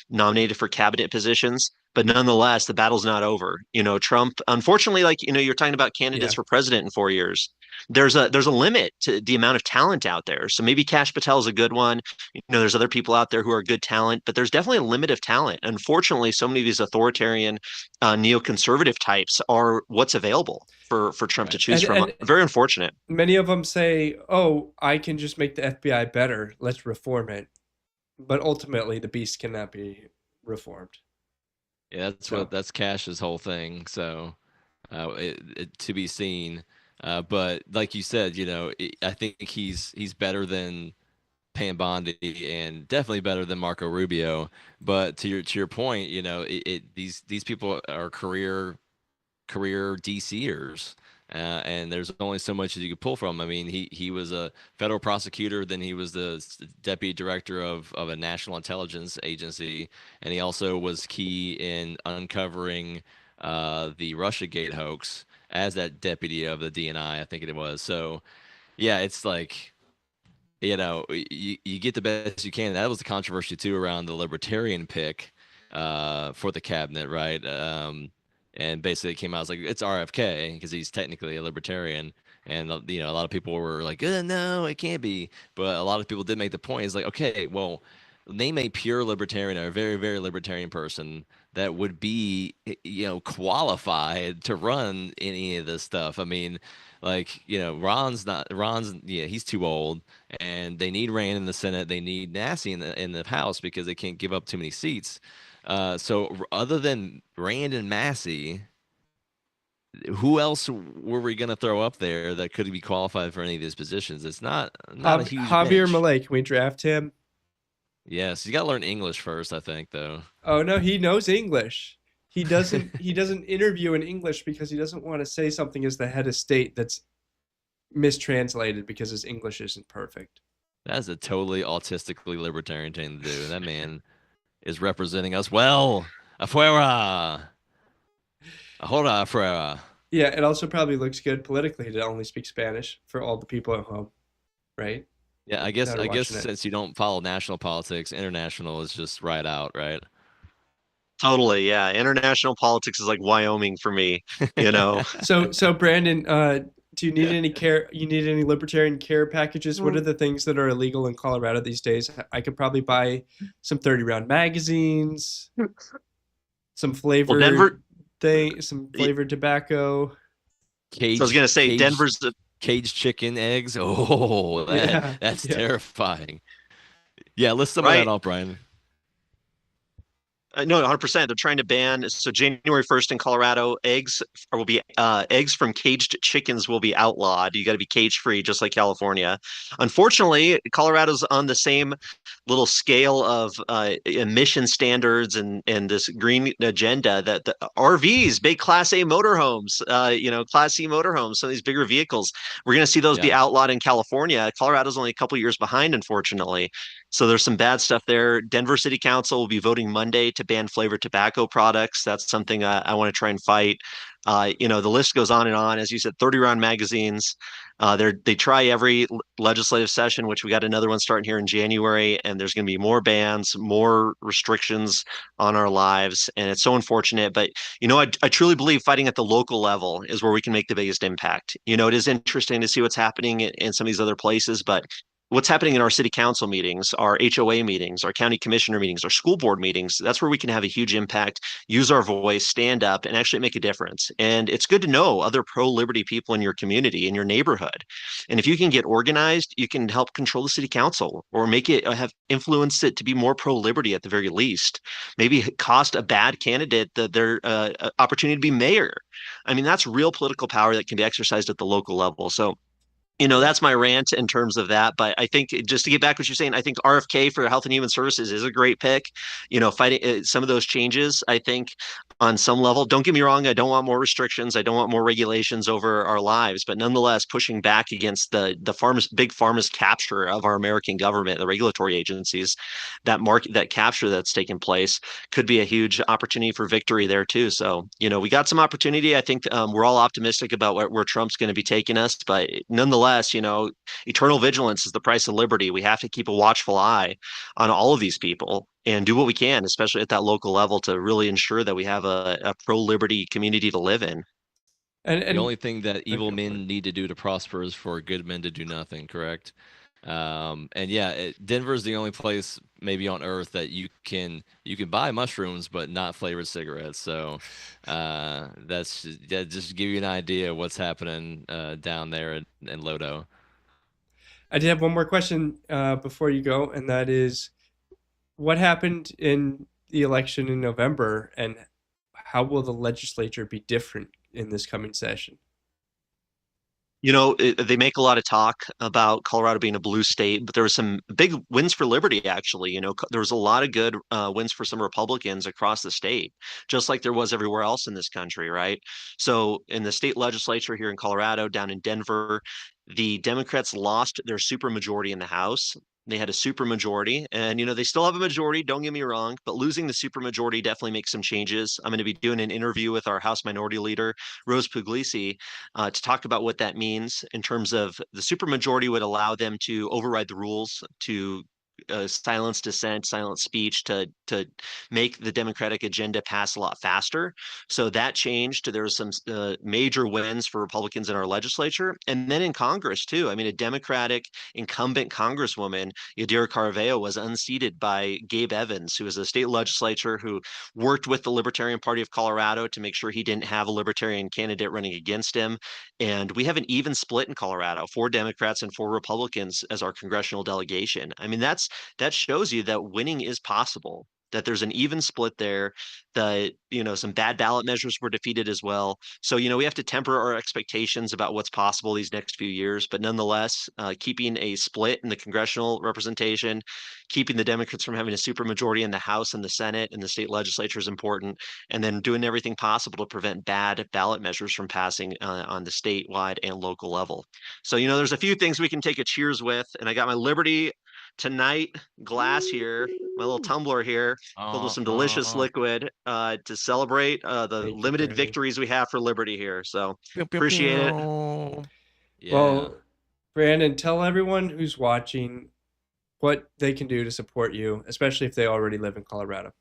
nominated for cabinet positions. But nonetheless, the battle's not over. Trump, unfortunately, you're talking about candidates for president in 4 years. There's a limit to the amount of talent out there. So maybe Kash Patel is a good one. There's other people out there who are good talent, but there's definitely a limit of talent. Unfortunately, so many of these authoritarian neoconservative types are what's available for Trump to choose from. Very unfortunate. Many of them say, "Oh, I can just make the FBI better. Let's reform it." But ultimately, the beast cannot be reformed. Yeah, that's Kash's whole thing. So, to be seen. But like you said, I think he's better than Pam Bondi and definitely better than Marco Rubio. But to your point, these people are career DCers. And there's only so much that you could pull from. I mean, he was a federal prosecutor, then he was the deputy director of a national intelligence agency, and he also was key in uncovering the Russiagate hoax as that deputy of the DNI, I think it was. So, yeah, it's like, you get the best you can. That was the controversy too around the libertarian pick for the cabinet, right? And basically it came out as like, it's RFK because he's technically a libertarian. And, a lot of people were like, no, it can't be. But a lot of people did make the point. It's like, okay, well, name a pure libertarian or a very, very libertarian person that would be, qualified to run any of this stuff. I mean, he's too old, and they need Rand in the Senate. They need Massey in the House because they can't give up too many seats. So other than Rand and Massey, who else were we going to throw up there that could be qualified for any of these positions? It's not a huge Javier bench. Milei, can we draft him? Yes, you got to learn English first, I think, though. Oh no, he knows English. He doesn't interview in English because he doesn't want to say something as the head of state that's mistranslated because his English isn't perfect. That's a totally autistically libertarian thing to do. That man is representing us well. Afuera. Ahora afuera. Yeah, it also probably looks good politically to only speak Spanish for all the people at home, right? Yeah, I guess since you don't follow national politics, international is just right out, right? Totally, yeah. International politics is like Wyoming for me, So Brandon, do you need any care? You need any libertarian care packages? What are the things that are illegal in Colorado these days? I could probably buy some 30-round magazines, some flavored some flavored tobacco. So I was gonna say Denver's caged chicken eggs. Oh, that's terrifying. Yeah, list some of that up, Brian. No, 100%. They're trying to ban. So January 1st in Colorado, eggs from caged chickens will be outlawed. You got to be cage free, just like California. Unfortunately, Colorado's on the same little scale of emission standards and this green agenda that the RVs, big Class A motorhomes, Class C motorhomes, some of these bigger vehicles, we're going to see those be outlawed in California. Colorado's only a couple years behind, unfortunately. So there's some bad stuff there. Denver City Council will be voting Monday to ban flavored tobacco products. That's something I want to try and fight. The list goes on and on. As you said, 30-round magazines. They try every legislative session, which we got another one starting here in January, and there's going to be more bans, more restrictions on our lives, and it's so unfortunate. But I truly believe fighting at the local level is where we can make the biggest impact. It is interesting to see what's happening in some of these other places, but what's happening in our city council meetings, our HOA meetings, our county commissioner meetings, our school board meetings. That's where we can have a huge impact, use our voice, stand up, and actually make a difference. And it's good to know other pro-liberty people in your community, in your neighborhood. And if you can get organized, you can help control the city council or make it have influenced it to be more pro-liberty at the very least. Maybe cost a bad candidate their opportunity to be mayor. I mean, that's real political power that can be exercised at the local level. So, that's my rant in terms of that. But I think, just to get back to what you're saying, I think RFK for Health and Human Services is a great pick. Fighting some of those changes, I think, on some level. Don't get me wrong, I don't want more restrictions. I don't want more regulations over our lives. But nonetheless, pushing back against the big pharma's capture of our American government, the regulatory agencies, that capture that's taken place could be a huge opportunity for victory there too. So, we got some opportunity. I think we're all optimistic about where Trump's going to be taking us. But nonetheless, eternal vigilance is the price of liberty. We have to keep a watchful eye on all of these people and do what we can, especially at that local level, to really ensure that we have a pro-liberty community to live in. And the only thing that evil men need to do to prosper is for good men to do nothing, correct? Denver is the only place maybe on earth that you can buy mushrooms but not flavored cigarettes. So that's just to give you an idea of what's happening down there in Lodo. I did have one more question before you go, and that is, what happened in the election in November, and how will the legislature be different in this coming session? They make a lot of talk about Colorado being a blue state, but there were some big wins for liberty, actually. There was a lot of good wins for some Republicans across the state, just like there was everywhere else in this country, right? So in the state legislature here in Colorado, down in Denver, the Democrats lost their supermajority in the House. They had a supermajority, and they still have a majority, don't get me wrong, but losing the supermajority definitely makes some changes. I'm going to be doing an interview with our House Minority Leader, Rose Puglisi, to talk about what that means in terms of the supermajority would allow them to override the rules, to silence dissent, silence speech, to make the Democratic agenda pass a lot faster. So that changed. There was some major wins for Republicans in our legislature, and then in Congress too. I mean, a Democratic incumbent Congresswoman, Yadira Caraveo, was unseated by Gabe Evans, who is a state legislator who worked with the Libertarian Party of Colorado to make sure he didn't have a Libertarian candidate running against him. And we have an even split in Colorado, 4 Democrats and 4 Republicans as our congressional delegation. I mean, that shows you that winning is possible, that there's an even split there, that, some bad ballot measures were defeated as well. So, we have to temper our expectations about what's possible these next few years, but nonetheless, keeping a split in the congressional representation, keeping the Democrats from having a supermajority in the House and the Senate and the state legislature is important, and then doing everything possible to prevent bad ballot measures from passing on the statewide and local level. So, there's a few things we can take a cheers with, and I got my Liberty Tonight glass here, my little tumbler here, filled with some delicious liquid to celebrate the limited victories we have for liberty here. So appreciate it. Yeah. Well, Brandon, tell everyone who's watching what they can do to support you, especially if they already live in Colorado.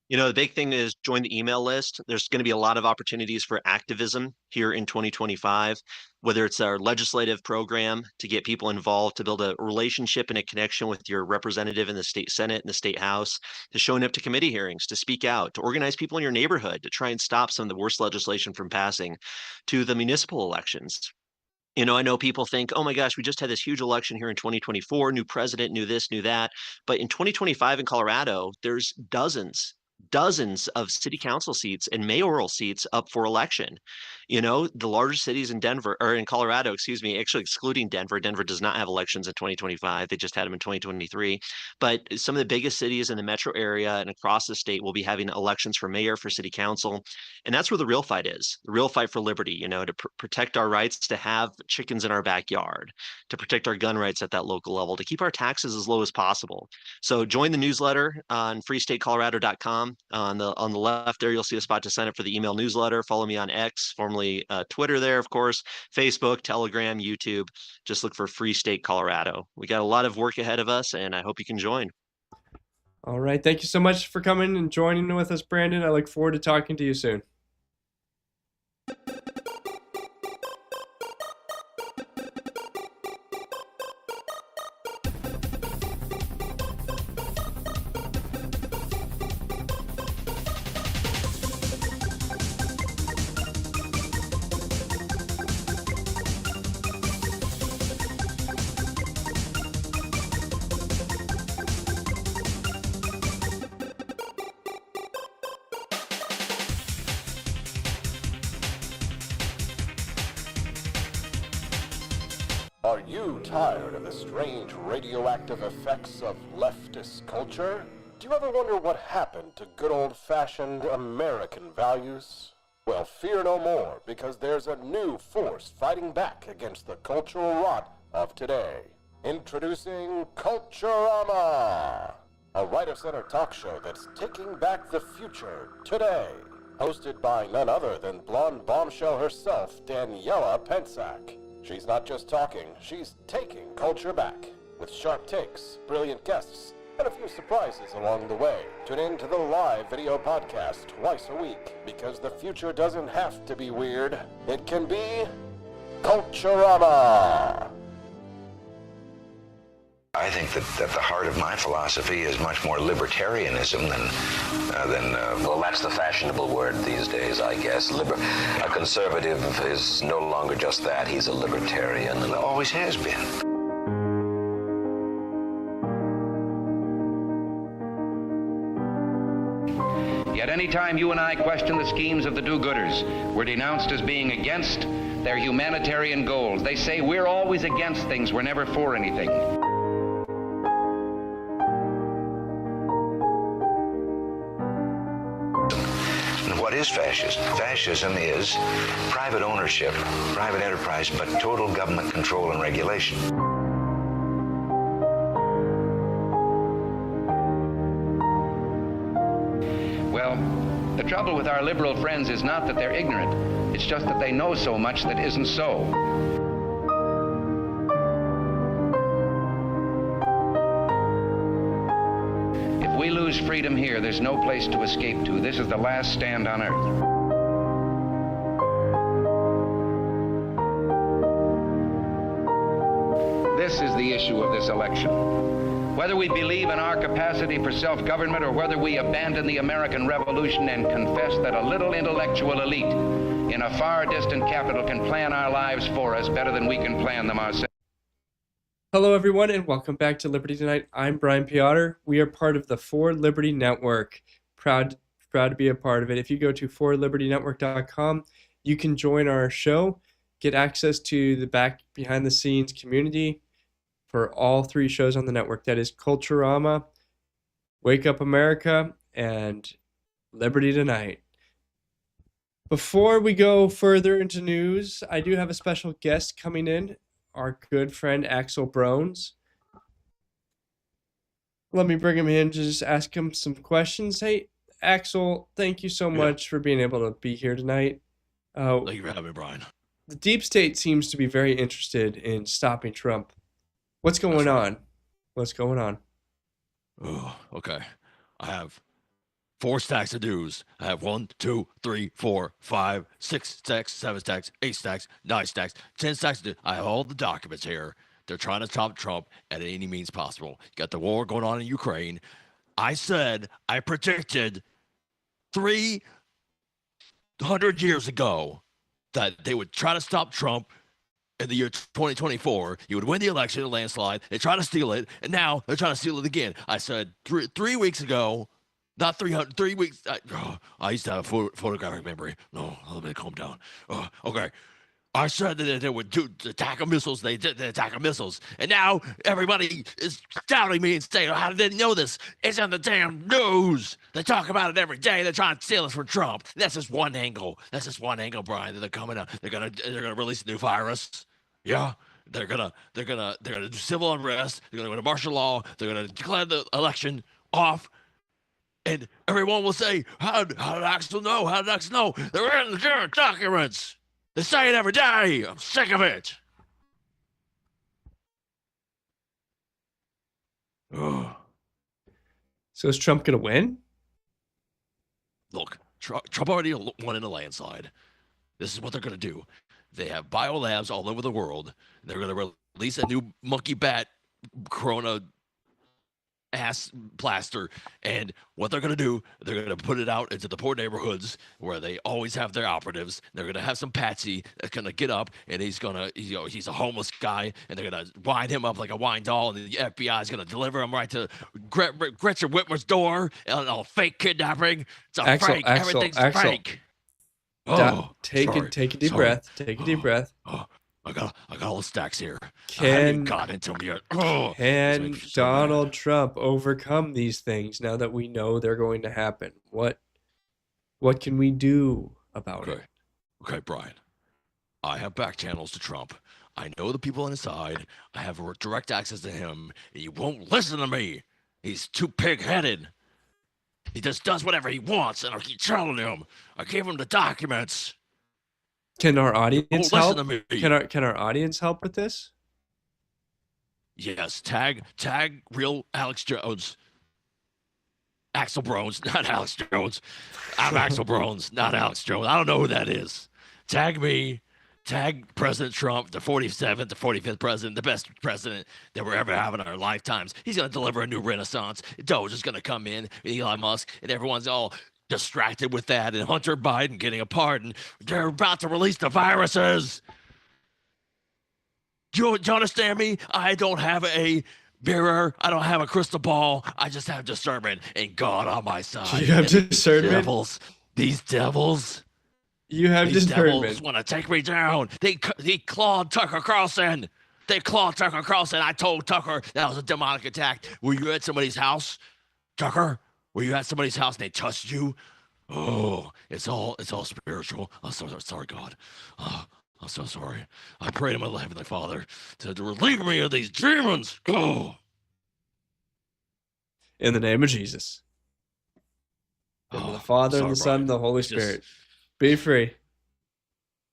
The big thing is join the email list. There's going to be a lot of opportunities for activism here in 2025, whether it's our legislative program to get people involved, to build a relationship and a connection with your representative in the state Senate and the state House, to showing up to committee hearings, to speak out, to organize people in your neighborhood, to try and stop some of the worst legislation from passing, to the municipal elections. I know people think, oh my gosh, we just had this huge election here in 2024, new president, new this, new that. But in 2025 in Colorado, there's dozens of city council seats and mayoral seats up for election. The largest cities in Colorado, actually excluding Denver. Denver does not have elections in 2025. They just had them in 2023. But some of the biggest cities in the metro area and across the state will be having elections for mayor, for city council. And that's where the real fight is, the real fight for liberty, to protect our rights to have chickens in our backyard, to protect our gun rights at that local level, to keep our taxes as low as possible. So join the newsletter on freestatecolorado.com. On the left there, you'll see a spot to sign up for the email newsletter. Follow me on X, formerly Twitter there, of course, Facebook, Telegram, YouTube. Just look for Free State Colorado. We got a lot of work ahead of us, and I hope you can join. All right. Thank you so much for coming and joining with us, Brandon. I look forward to talking to you soon. Are you tired of the strange radioactive effects of leftist culture? Do you ever wonder what happened to good old-fashioned American values? Well, fear no more, because there's a new force fighting back against the cultural rot of today. Introducing Culturama, a right-of-center talk show that's taking back the future today. Hosted by none other than blonde bombshell herself, Daniela Pensack. She's not just talking, she's taking culture back. With sharp takes, brilliant guests, and a few surprises along the way. Tune in to the live video podcast twice a week, because the future doesn't have to be weird. It can be Culturama. I think that the heart of my philosophy is much more libertarianism than well, that's the fashionable word these days, I guess. A conservative is no longer just that. He's a libertarian and always has been. Yet any time you and I question the schemes of the do-gooders, we're denounced as being against their humanitarian goals. They say we're always against things, we're never for anything. What is fascism? Fascism is private ownership, private enterprise, but total government control and regulation. Well, the trouble with our liberal friends is not that they're ignorant. It's just that they know so much that isn't so. If we lose freedom here, there's no place to escape to. This is the last stand on earth. This is the issue of this election. Whether we believe in our capacity for self-government or whether we abandon the American Revolution and confess that a little intellectual elite in a far distant capital can plan our lives for us better than we can plan them ourselves. Hello, everyone, and welcome back to Liberty Tonight. I'm Brian Piotr. We are part of the For Liberty Network. Proud to be a part of it. If you go to forlibertynetwork.com, you can join our show, get access to the behind-the-scenes community for all three shows on the network. That is Culturama, Wake Up America, and Liberty Tonight. Before we go further into news, I do have a special guest coming in, our good friend Axel Brones. Let me bring him in to just ask him some questions. Hey, Axel, thank you so much for being able to be here tonight. Thank you for having me, Brian. The deep state seems to be very interested in stopping Trump. What's going on? What's going on? Oh, okay. I have 4 stacks of news. I have 1, 2, 3, 4, 5, 6 stacks, 7 stacks, 8 stacks, 9 stacks, 10 stacks of news. I have all the documents here. They're trying to stop Trump at any means possible. You got the war going on in Ukraine. I predicted 300 years ago that they would try to stop Trump in the year 2024. He would win the election in a landslide. They try to steal it, and now they're trying to steal it again. I said 3 weeks ago, not 300, 3 weeks. I used to have a photographic memory. No, let me calm down. Okay. I said that they would attack on missiles. They did attack on missiles. And now everybody is doubting me and saying, how did they know this? It's on the damn news. They talk about it every day. They're trying to steal us from Trump. That's just one angle. Brian, that they're coming out. They're gonna release a new virus. Yeah. They're gonna do civil unrest. They're gonna go to martial law. They're gonna declare the election off. And everyone will say, how did Axel know? How did Axel know? They're in the current documents. They say it every day. I'm sick of it. So is Trump going to win? Look, Trump already won in a landslide. This is what they're going to do. They have biolabs all over the world. They're going to release a new monkey bat corona ass plaster, and what they're going to do, they're going to put it out into the poor neighborhoods where they always have their operatives. They're going to have some patsy that's going to get up, and he's a homeless guy, and they're going to wind him up like a wine doll, and the FBI is going to deliver him right to Gretchen Whitmer's door, and a fake kidnapping. It's a fake. Everything's fake. Take a deep breath. Take a deep breath. I got all the stacks here. I Can haven't even got into them yet. Oh, can Donald Trump overcome these things now that we know they're going to happen? What can we do about it? Okay, Brian. I have back channels to Trump. I know the people on his side. I have direct access to him. And he won't listen to me. He's too pig-headed. He just does whatever he wants, and I keep telling him. I gave him the documents. Can our audience help? Listen to me. Can our audience help with this? Yes, tag real Alex Jones. Axel Brones, not Alex Jones. I'm Axel Brones, not Alex Jones. I don't know who that is. Tag me. Tag President Trump, the 47th, the 45th president, the best president that we're ever having in our lifetimes. He's going to deliver a new renaissance. Doge is going to come in, Elon Musk, and everyone's all distracted with that, and Hunter Biden getting a pardon. They're about to release the viruses. Do you understand me? I don't have a mirror. I don't have a crystal ball. I just have discernment and God on my side. You have discernment? These devils. You have These discernment. devils want to take me down. They clawed Tucker Carlson. I told Tucker that was a demonic attack. Were you at somebody's house, Tucker? Were you at somebody's house and they touched you? Oh, it's all spiritual. I'm so sorry, God. Oh, I'm so sorry. I pray to my Heavenly Father to relieve me of these demons. Oh. In the name of Jesus. In the Father, and the Son, and the Holy Spirit. Be free.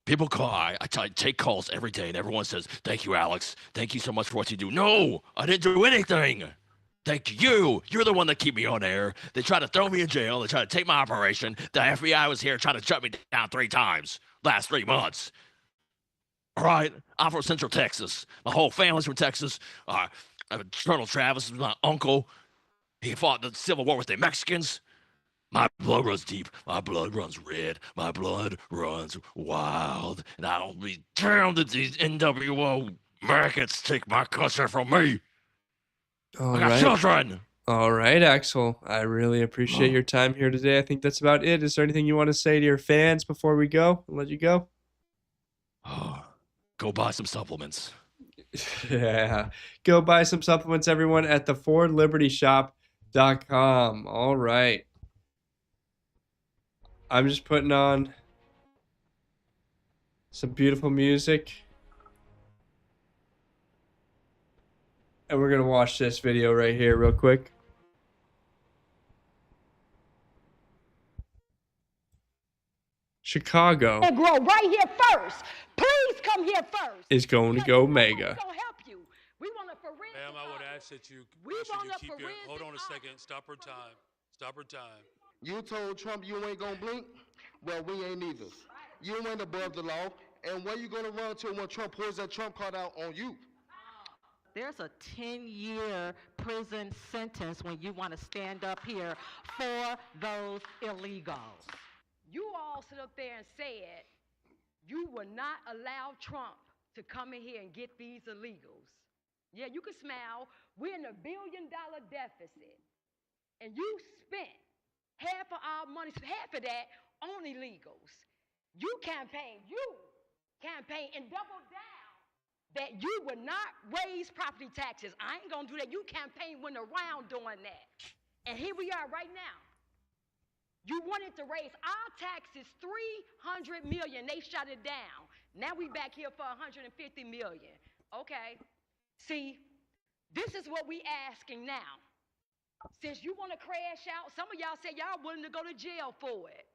People call. I take calls every day, and everyone says, "Thank you, Alex. Thank you so much for what you do." No, I didn't do anything. Thank you. You're the one that keep me on air. They tried to throw me in jail. They tried to take my operation. The FBI was here trying to shut me down 3 times last 3 months. All right, I'm from Central Texas. My whole family's from Texas. Colonel Travis is my uncle. He fought the Civil War with the Mexicans. My blood runs deep. My blood runs red. My blood runs wild. And I don't be damned that these NWO maggots take my country from me. I got children. All right, Axel. I really appreciate your time here today. I think that's about it. Is there anything you want to say to your fans before we go? I'll let you go. Go buy some supplements. Yeah. Go buy some supplements, everyone, at thefordlibertyshop.com. All right. I'm just putting on some beautiful music. And we're going to watch this video right here real quick. Chicago Grow right here first. Please come here first. is going to go mega. We want a forensic. Ma'am, I would ask that you keep your. Hold on a second. Stop her time. Stop her time. You told Trump you ain't gonna blink? Well, we ain't either. You ain't above the law. And where you gonna run to when Trump pulls that Trump card out on you? There's a 10-year prison sentence when you want to stand up here for those illegals. You all sit up there and said you will not allow Trump to come in here and get these illegals. Yeah, you can smile. We're in a $1 billion deficit. And you spent half of our money, half of that on illegals. You campaign and double down that you would not raise property taxes. I ain't gonna do that. You campaign went around doing that. And here we are right now. You wanted to raise our taxes $300 million. They shut it down. Now we back here for $150 million. Okay. See, this is what we asking now. Since you want to crash out, some of y'all say y'all willing to go to jail for it.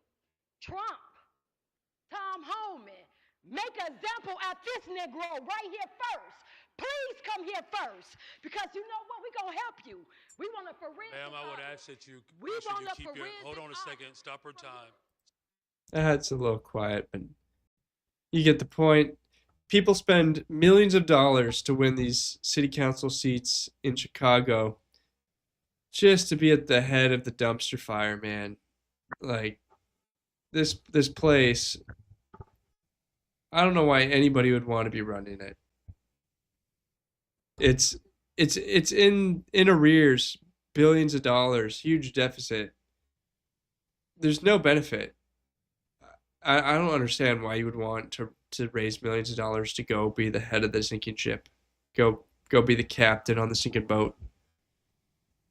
Trump, Tom Homan, make an example out this Negro right here first. Please come here first, because you know what? We're going to help you. We want a forensic. Ma'am, I would ask that you keep your. Hold on a second. Stop her time. That's a little quiet, but you get the point. People spend millions of dollars to win these city council seats in Chicago just to be at the head of the dumpster fire, man. Like, this place, I don't know why anybody would want to be running it. It's in arrears, billions of dollars, huge deficit. There's no benefit. I don't understand why you would want to to raise millions of dollars to go be the head of the sinking ship, go be the captain on the sinking boat.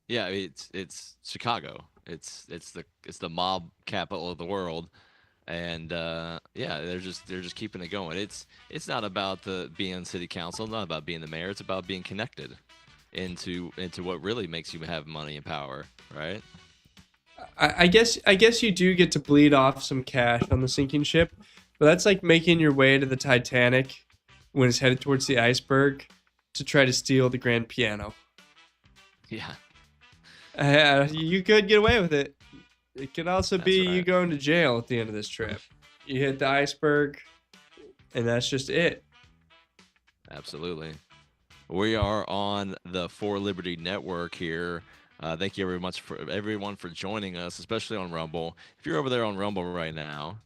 Yeah, it's Chicago. It's the mob capital of the world, and yeah, they're just keeping it going. It's not about being on city council, not about being the mayor. It's about being connected into what really makes you have money and power, right? I guess you do get to bleed off some cash on the sinking ship, but that's like making your way to the Titanic when it's headed towards the iceberg to try to steal the grand piano. Yeah. You could get away with it. It could also be right. you going to jail at the end of this trip. You hit the iceberg, and that's just it. Absolutely. We are on the For Liberty Network here. Thank you everyone for joining us, especially on Rumble. If you're over there on Rumble right now,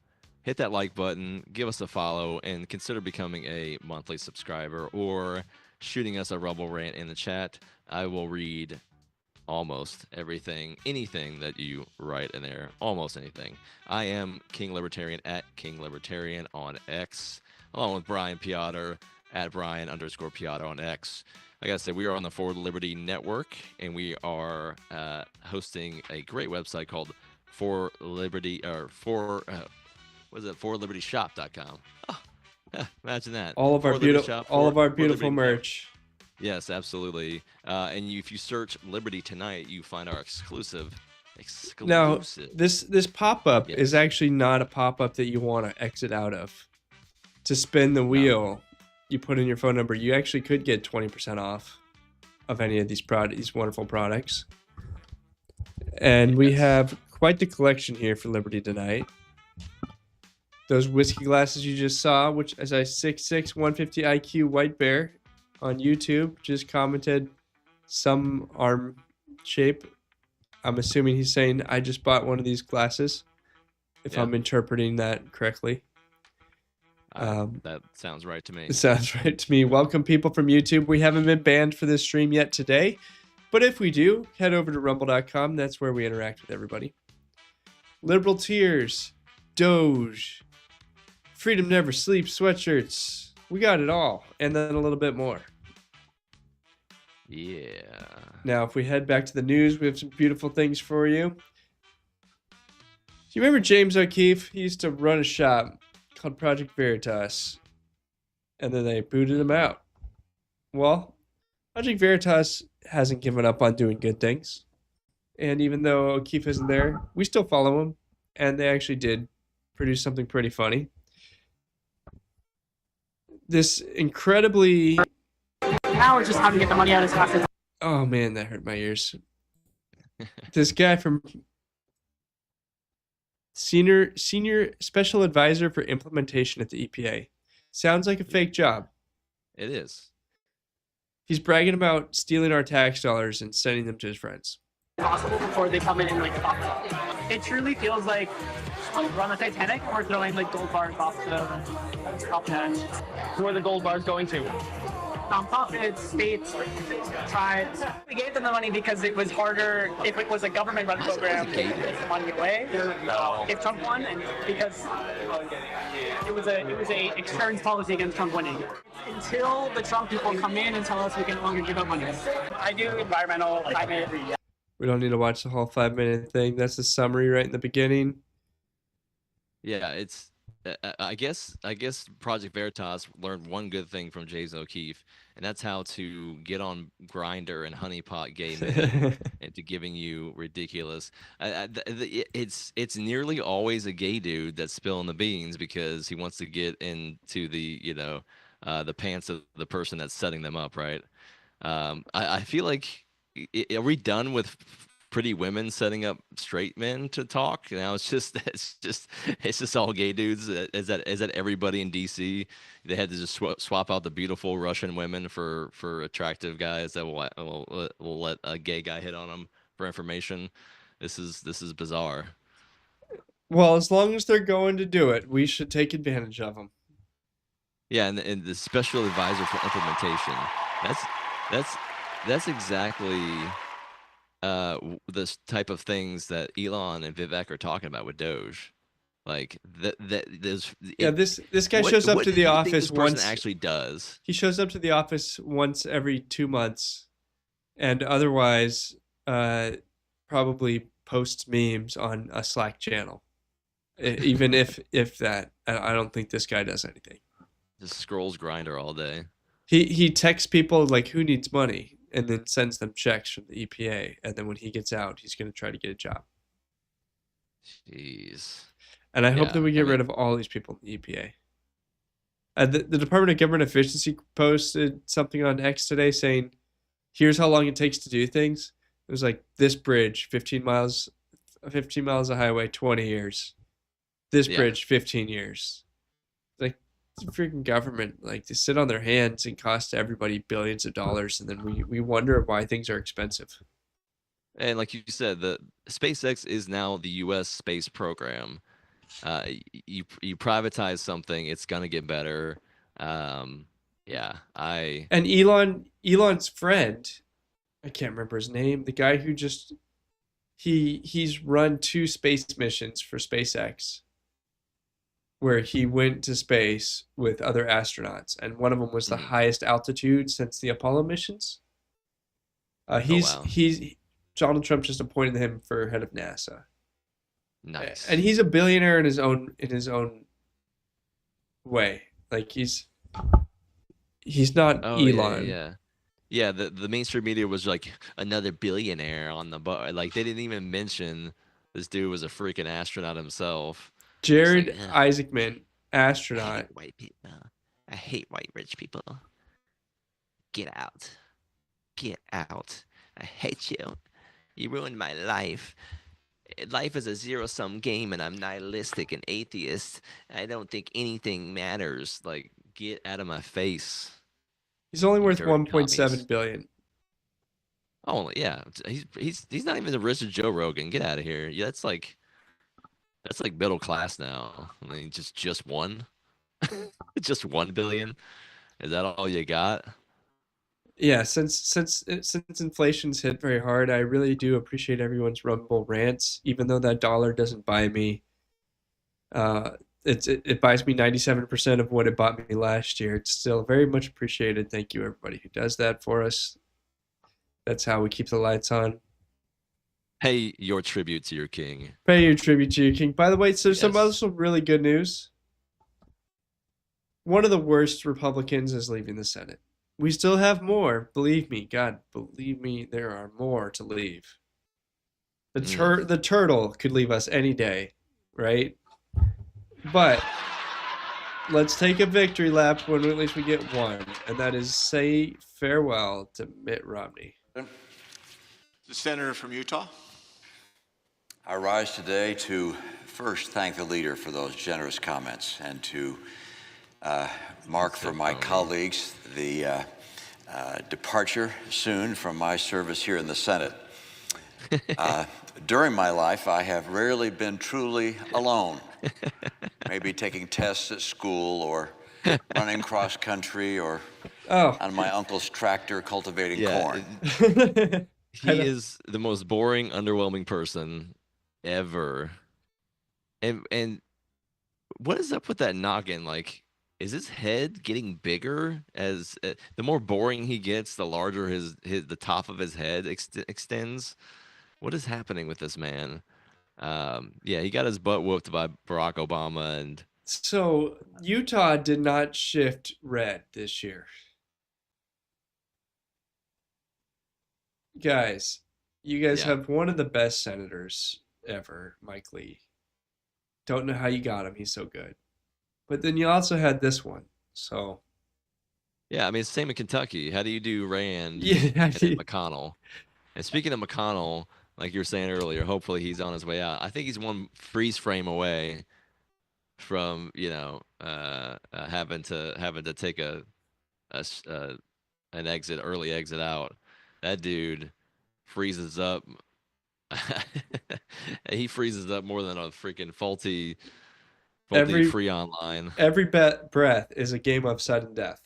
hit that like button, give us a follow, and consider becoming a monthly subscriber or shooting us a Rumble rant in the chat. I will read almost anything that you write in there, almost anything. I am King Libertarian at King Libertarian on X, along with Brian Piotr at Brian_Piotr on X. Like I said, we are on the For Liberty Network, and we are hosting a great website called For Liberty, or forlibertyshop.com. Oh, yeah, imagine that. All of our beautiful merch. Yes, absolutely. And if you search Liberty Tonight, you find our exclusive. Now, this pop-up is actually not a pop-up that you want to exit out of. To spin the wheel, you put in your phone number. You actually could get 20% off of any of these wonderful products. And we have quite the collection here for Liberty Tonight. Those whiskey glasses you just saw, which as I 6'6", 150 IQ White Bear on YouTube just commented some arm shape. I'm assuming he's saying I just bought one of these glasses, if I'm interpreting that correctly. That sounds right to me. It sounds right to me. Welcome people from YouTube. We haven't been banned for this stream yet today, but if we do, head over to rumble.com. That's where we interact with everybody. Liberal Tears, Doge, Freedom Never Sleeps sweatshirts. We got it all, and then a little bit more. Yeah. Now, if we head back to the news, we have some beautiful things for you. Do you remember James O'Keefe? He used to run a shop called Project Veritas, and then they booted him out. Well, Project Veritas hasn't given up on doing good things, and even though O'Keefe isn't there, we still follow him, and they actually did produce something pretty funny. This incredibly... Now we're just having to get the money out as fast as... Oh man, that hurt my ears. This guy from Senior Special Advisor for Implementation at the EPA. Sounds like a fake job. It is. He's bragging about stealing our tax dollars and sending them to his friends. Possible before they come in and like pop it. It truly feels like we're on the Titanic or throwing like gold bars off the top hatch. Who are the gold bars going to? Nonprofits, states, tribes. We gave them the money because it was harder if it was a government-run program to give the money away. If Trump won, and because it was a insurance policy against Trump winning. Until the Trump people come in and tell us we can no longer give out money. I do environmental, climate. We don't need to watch the whole 5-minute thing. That's the summary right in the beginning. Yeah, it's. I guess Project Veritas learned one good thing from James O'Keefe, and that's how to get on Grindr and honeypot gay men into giving you ridiculous. It's nearly always a gay dude that's spilling the beans because he wants to get into the the pants of the person that's setting them up, right? I feel like are we done with pretty women setting up straight men to talk? Now it's just all gay dudes. Is that everybody in DC? They had to just swap out the beautiful Russian women for attractive guys that will let a gay guy hit on them for information. This is bizarre. Well, as long as they're going to do it, we should take advantage of them. Yeah, and the special advisor for implementation. That's exactly this type of things that Elon and Vivek are talking about with Doge. Like there's this guy shows up to the office once. Actually does. He shows up to the office once every 2 months, and otherwise, probably posts memes on a Slack channel. Even if that, I don't think this guy does anything. Just scrolls Grindr all day. He texts people like, who needs money, and then sends them checks from the EPA, and then when he gets out, he's going to try to get a job. Jeez. And I hope that we get rid of all these people in the EPA. The Department of Government Efficiency posted something on X today saying, here's how long it takes to do things. It was like, this bridge, 15 miles of highway, 20 years. This bridge, 15 years. Like, it's a freaking government. Like, they sit on their hands and cost everybody billions of dollars, and then we wonder why things are expensive. And like you said, the SpaceX is now the U.S. space program. You privatize something, it's gonna get better. And Elon's friend, I can't remember his name, the guy who just he's run 2 space missions for SpaceX, where he went to space with other astronauts, and one of them was the highest altitude since the Apollo missions. Donald Trump just appointed him for head of NASA. Nice. And he's a billionaire in his own way. Like he's not Elon. Yeah. The mainstream media was like another billionaire on the bar. Like they didn't even mention this dude was a freaking astronaut himself. Jared Isaacman, astronaut. I hate white people. I hate white rich people. Get out. Get out. I hate you. You ruined my life. Life is a zero-sum game, and I'm nihilistic and atheist. I don't think anything matters. Like, get out of my face. He's only worth 1.7 billion. Oh yeah, he's not even the rich of Joe Rogan. Get out of here. Yeah, that's like middle class now. I mean, just one, just 1 billion. Is that all you got? Yeah, since inflation's hit very hard, I really do appreciate everyone's Rumble rants. Even though that dollar doesn't buy me, it buys me 97% of what it bought me last year. It's still very much appreciated. Thank you, everybody who does that for us. That's how we keep the lights on. Pay your tribute to your king. Pay your tribute to your king. By the way, so some really good news. One of the worst Republicans is leaving the Senate. We still have more. Believe me, God, believe me, there are more to leave. The turtle could leave us any day, right? But let's take a victory lap when at least we get one, and that is say farewell to Mitt Romney. The senator from Utah. I rise today to first thank the leader for those generous comments and to mark for my colleagues the departure soon from my service here in the Senate. During my life, I have rarely been truly alone. Maybe taking tests at school or running cross country or on my uncle's tractor cultivating corn. He is the most boring, underwhelming person ever. And what is up with that noggin? Like, is his head getting bigger as the more boring he gets, the larger the top of his head extends? What is happening with this man? He got his butt whooped by Barack Obama, and so Utah did not shift red this year. Guys, you guys have one of the best senators ever, Mike Lee. Don't know how you got him. He's so good. But then you also had this one. So yeah, I mean, it's the same in Kentucky. How do you do Rand and McConnell? And speaking of McConnell, like you were saying earlier, hopefully he's on his way out. I think he's one freeze frame away from having to take an early exit out. That dude freezes up. He freezes up more than a freaking faulty free online. Every breath is a game of sudden death.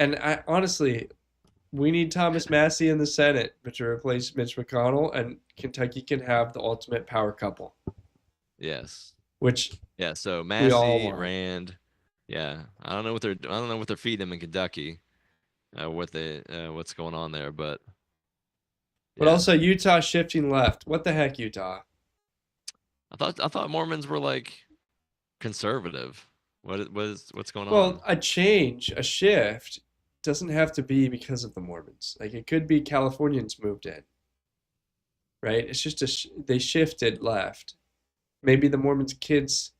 And I honestly, we need Thomas Massie in the Senate to replace Mitch McConnell, and Kentucky can have the ultimate power couple. Yes. Which yeah, so we all Massey, want. Rand, yeah. I don't know what they're feeding them in Kentucky, what's going on there, but But also Utah shifting left. What the heck, Utah? I thought Mormons were like conservative. What's going on? Well, a change, a shift, doesn't have to be because of the Mormons. Like it could be Californians moved in, right? It's just they shifted left. Maybe the Mormons' kids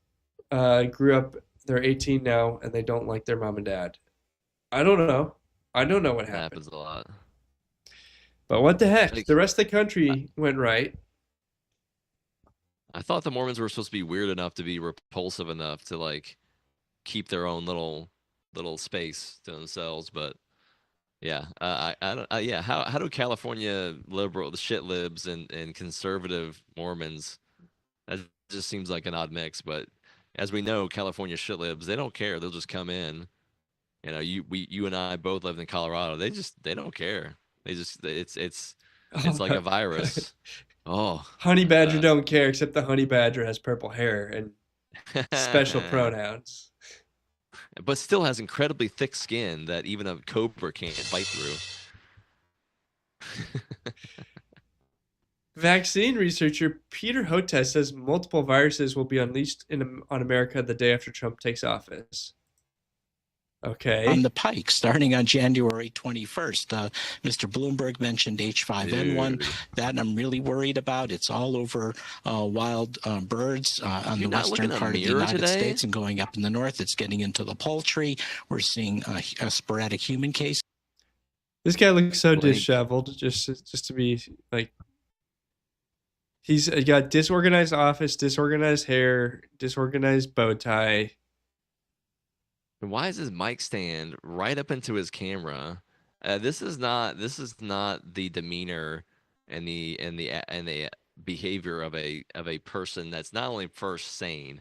grew up. They're 18 now, and they don't like their mom and dad. I don't know. I don't know what That happened. happens a lot. But what the heck? The rest of the country went right. I thought the Mormons were supposed to be weird enough to be repulsive enough to like keep their own little space to themselves, but yeah, I don't yeah, how do California the shit libs and conservative Mormons, that just seems like an odd mix, but as we know, California shit libs, they don't care. They'll just come in. You know, you and I both lived in Colorado. They don't care. They just it's like a virus. Oh, Honey badger don't care, except the honey badger has purple hair and special pronouns. But still has incredibly thick skin that even a cobra can't bite through. Vaccine researcher Peter Hotez says multiple viruses will be unleashed on America the day after Trump takes office. Okay. On the pike, starting on January 21st. Mr. Bloomberg mentioned H5N1. That I'm really worried about. It's all over wild birds on the western part of the United States and going up in the north. It's getting into the poultry. We're seeing a sporadic human case. This guy looks so disheveled, just to be like, he's got disorganized office, disorganized hair, disorganized bow tie. And why is his mic stand right up into his camera? This is not the demeanor and the behavior of a person that's not only first sane,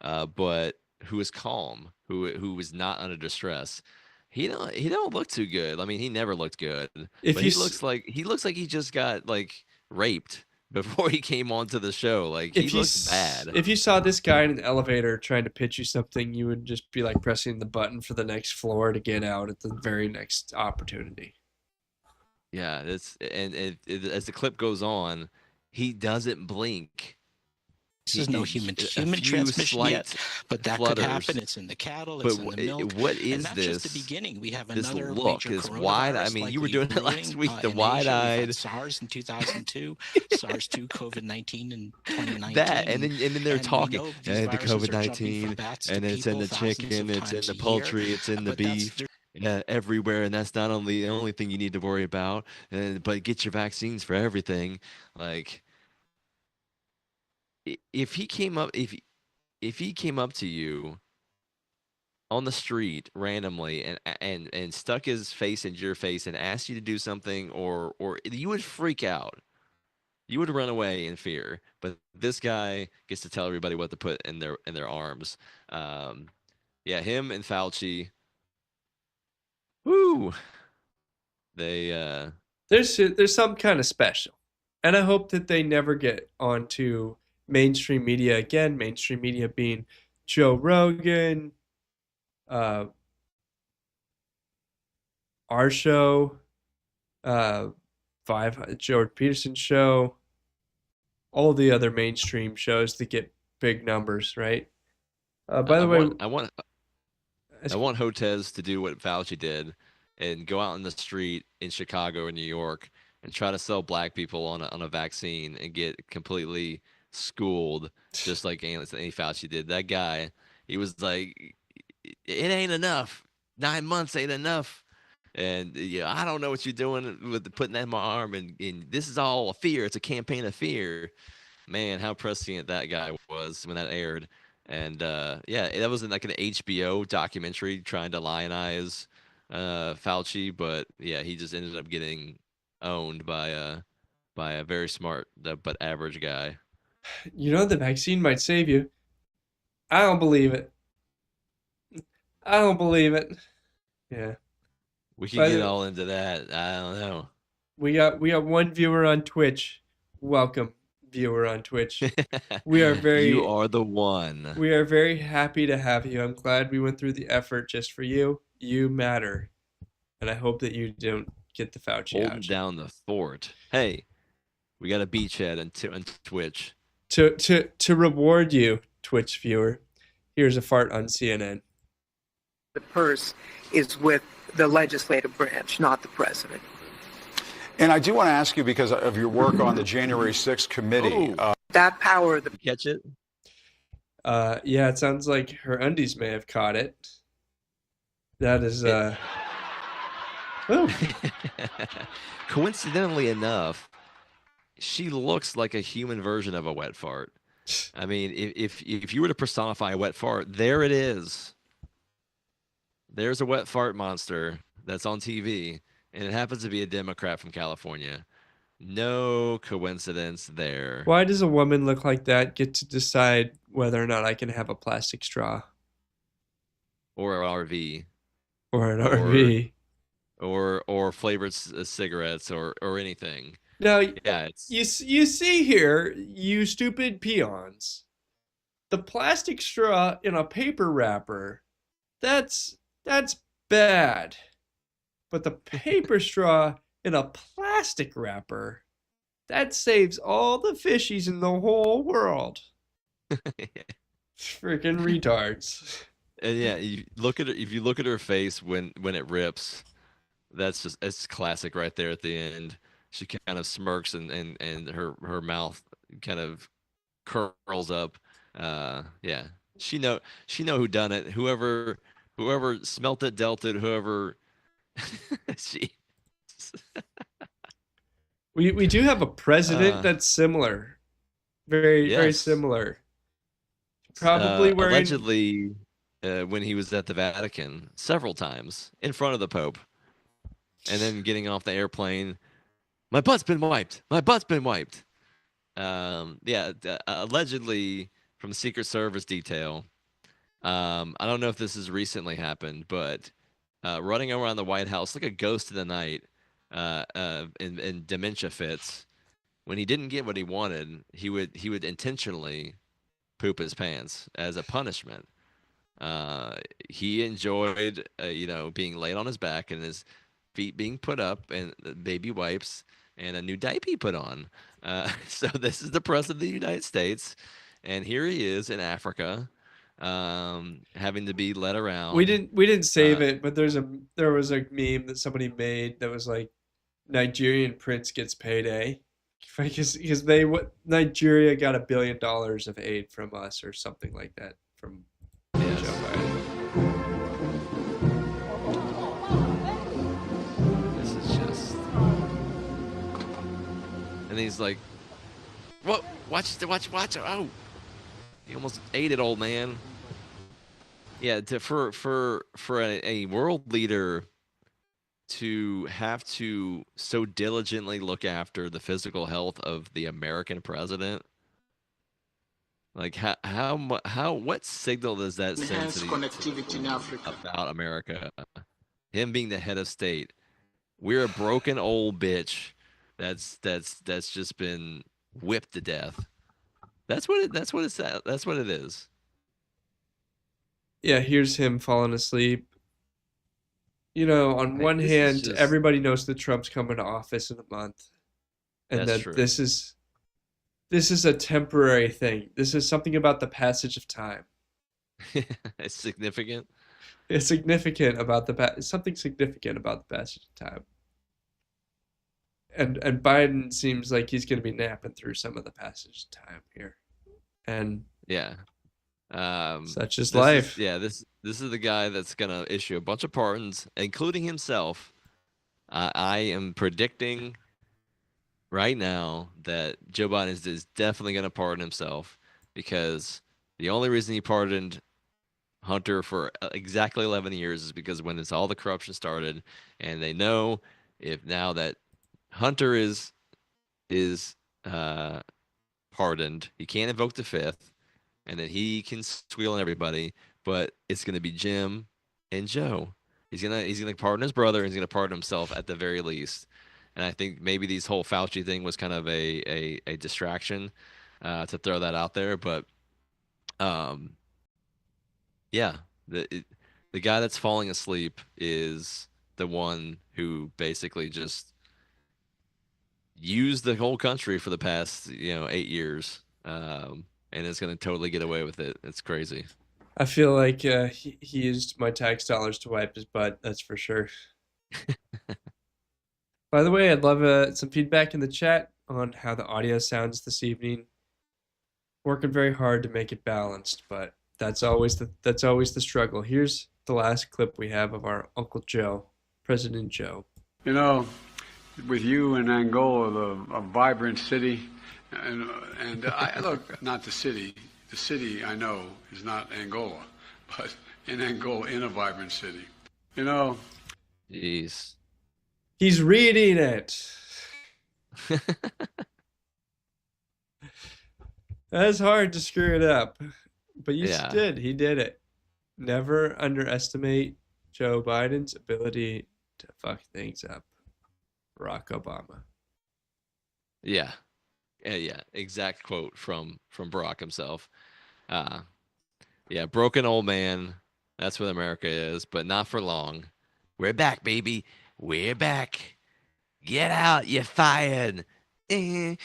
but who is calm, who is not under distress. He don't look too good. I mean, he never looked good. But he looks like he just got like raped before he came onto the show. Like he looks bad. If you saw this guy in an elevator trying to pitch you something, you would just be like pressing the button for the next floor to get out at the very next opportunity. Yeah, as the clip goes on, he doesn't blink. This is no human transmission yet, but that could happen. It's in the cattle, it's in the milk. What is and that's this? Just the beginning. We have this another look major is wide. I mean, you were doing it last week. The wide-eyed SARS in 2002, SARS-2, COVID-19 in 2019. That and then they're talking. The COVID-19, and it's in the chicken, it's in the poultry, it's in the beef. Yeah, everywhere, and that's not only the only thing you need to worry about. But get your vaccines for everything. Like, if he came up to you on the street randomly and stuck his face into your face and asked you to do something, or you would freak out. You would run away in fear. But this guy gets to tell everybody what to put in their arms. Yeah, him and Fauci. Woo! They there's some kind of special, and I hope that they never get onto mainstream media again. Mainstream media being Joe Rogan, our show, Jordan Peterson show, all the other mainstream shows that get big numbers, right? By the way, I want Hotez to do what Fauci did and go out in the street in Chicago or New York and try to sell black people on a vaccine and get completely schooled, just like Anthony Fauci did. That guy, he was like, it ain't enough. 9 months ain't enough. And I don't know what you're doing with putting that in my arm. And this is all a fear. It's a campaign of fear. Man, how prescient that guy was when that aired. And that wasn't like an HBO documentary trying to lionize Fauci, but yeah, he just ended up getting owned by a very smart but average guy. The vaccine might save you. I don't believe it. Yeah. We can get all into that. I don't know. We got one viewer on Twitch. Welcome. viewer on Twitch. We are very You are the one. We are very happy to have you. I'm glad we went through the effort just for you. You matter. And I hope that you don't get the Fauci Holding ouch. down the fort. Hey, we got a beachhead on Twitch. To reward you, Twitch viewer, here's a fart on CNN. The purse is with the legislative branch, not the president. And I do want to ask you, because of your work on the January 6th committee. That power of the... Catch it? Yeah, it sounds like her undies may have caught it. That is... Coincidentally enough, she looks like a human version of a wet fart. I mean, if you were to personify a wet fart, there it is. There's a wet fart monster that's on TV, and it happens to be a Democrat from California. No coincidence there. Why does a woman look like that get to decide whether or not I can have a plastic straw? Or an RV. Or an RV. Or flavored cigarettes or anything. Now, yeah, you see here, you stupid peons, the plastic straw in a paper wrapper, that's bad. But the paper straw in a plastic wrapper, that saves all the fishies in the whole world. Freaking retards. And yeah, you look at her, if you look at her face when it rips, it's classic right there at the end. She kind of smirks and her mouth kind of curls up. Yeah, she know who done it. Whoever smelt it, dealt it. Whoever she. We do have a president that's similar, very similar. Probably wearing allegedly when he was at the Vatican several times in front of the Pope, and then getting off the airplane. My butt's been wiped. My butt's been wiped. Allegedly from the Secret Service detail. I don't know if this has recently happened, but running around the White House like a ghost in the night, in dementia fits. When he didn't get what he wanted, he would intentionally poop his pants as a punishment. He enjoyed, being laid on his back and his feet being put up and baby wipes and a new diaper put on. So this is the president of the United States, and here he is in Africa, having to be led around. We didn't save it, but there was a meme that somebody made that was like, Nigerian prince gets payday, because Nigeria got $1 billion of aid from us or something like that from Joe Biden. This is just, and he's like, "What? Watch! Oh, he almost ate it, old man." Yeah, for a world leader to have to so diligently look after the physical health of the American president, like what signal does that send to connectivity in Africa about America? Him being the head of state, we're a broken old bitch that's just been whipped to death. That's what it is. Yeah, here's him falling asleep. On one hand, everybody knows that Trump's coming to office in a month, and that true. this is a temporary thing. This is something about the passage of time. It's significant. It's significant about something significant about the passage of time. And Biden seems like he's going to be napping through some of the passage of time here, and yeah. Such is life. This is the guy that's gonna issue a bunch of pardons, including himself. I am predicting right now that Joe Biden is definitely gonna pardon himself, because the only reason he pardoned Hunter for exactly 11 years is because when all the corruption started, and they know if now that Hunter is pardoned, he can't invoke the fifth. And then he can squeal on everybody, but it's gonna be Jim and Joe. He's gonna pardon his brother, and he's gonna pardon himself at the very least. And I think maybe this whole Fauci thing was kind of a distraction to throw that out there. But yeah, the guy that's falling asleep is the one who basically just used the whole country for the past 8 years, and is going to totally get away with it. It's crazy. I feel like he used my tax dollars to wipe his butt. That's for sure. By the way, I'd love some feedback in the chat on how the audio sounds this evening. Working very hard to make it balanced, but that's always the struggle. Here's the last clip we have of our Uncle Joe, President Joe. You know, with you in Angola, a vibrant city, and I look, not the city. The city I know is not Angola, but in Angola, in a vibrant city. You know. Jeez. He's reading it. That's hard to screw it up, but you did. He did it. Never underestimate Joe Biden's ability to fuck things up. Barack Obama. Yeah. Exact quote from Barack himself. Yeah, broken old man. That's what America is, but not for long. We're back, baby. We're back. Get out, you're fired. Young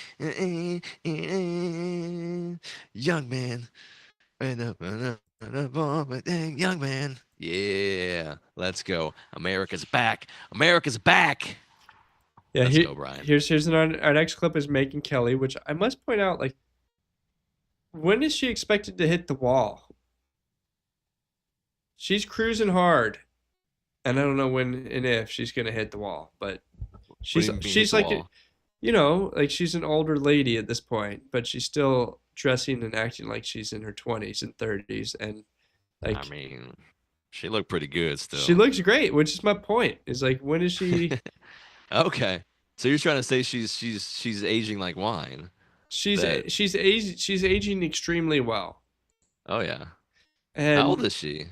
man. Young man. Yeah, let's go. America's back. America's back. Yeah, let's go, Brian. Here's our next clip is Megyn Kelly, which I must point out, like, when is she expected to hit the wall? She's cruising hard. And I don't know when and if she's gonna hit the wall, but she's like, like she's an older lady at this point, but she's still dressing and acting like she's in her 20s and 30s, and like, I mean, she looked pretty good still. She looks great, which is my point. Is like, when is she? Okay, so you're trying to say she's aging like wine? She's aging extremely well. Oh yeah. And how old is she?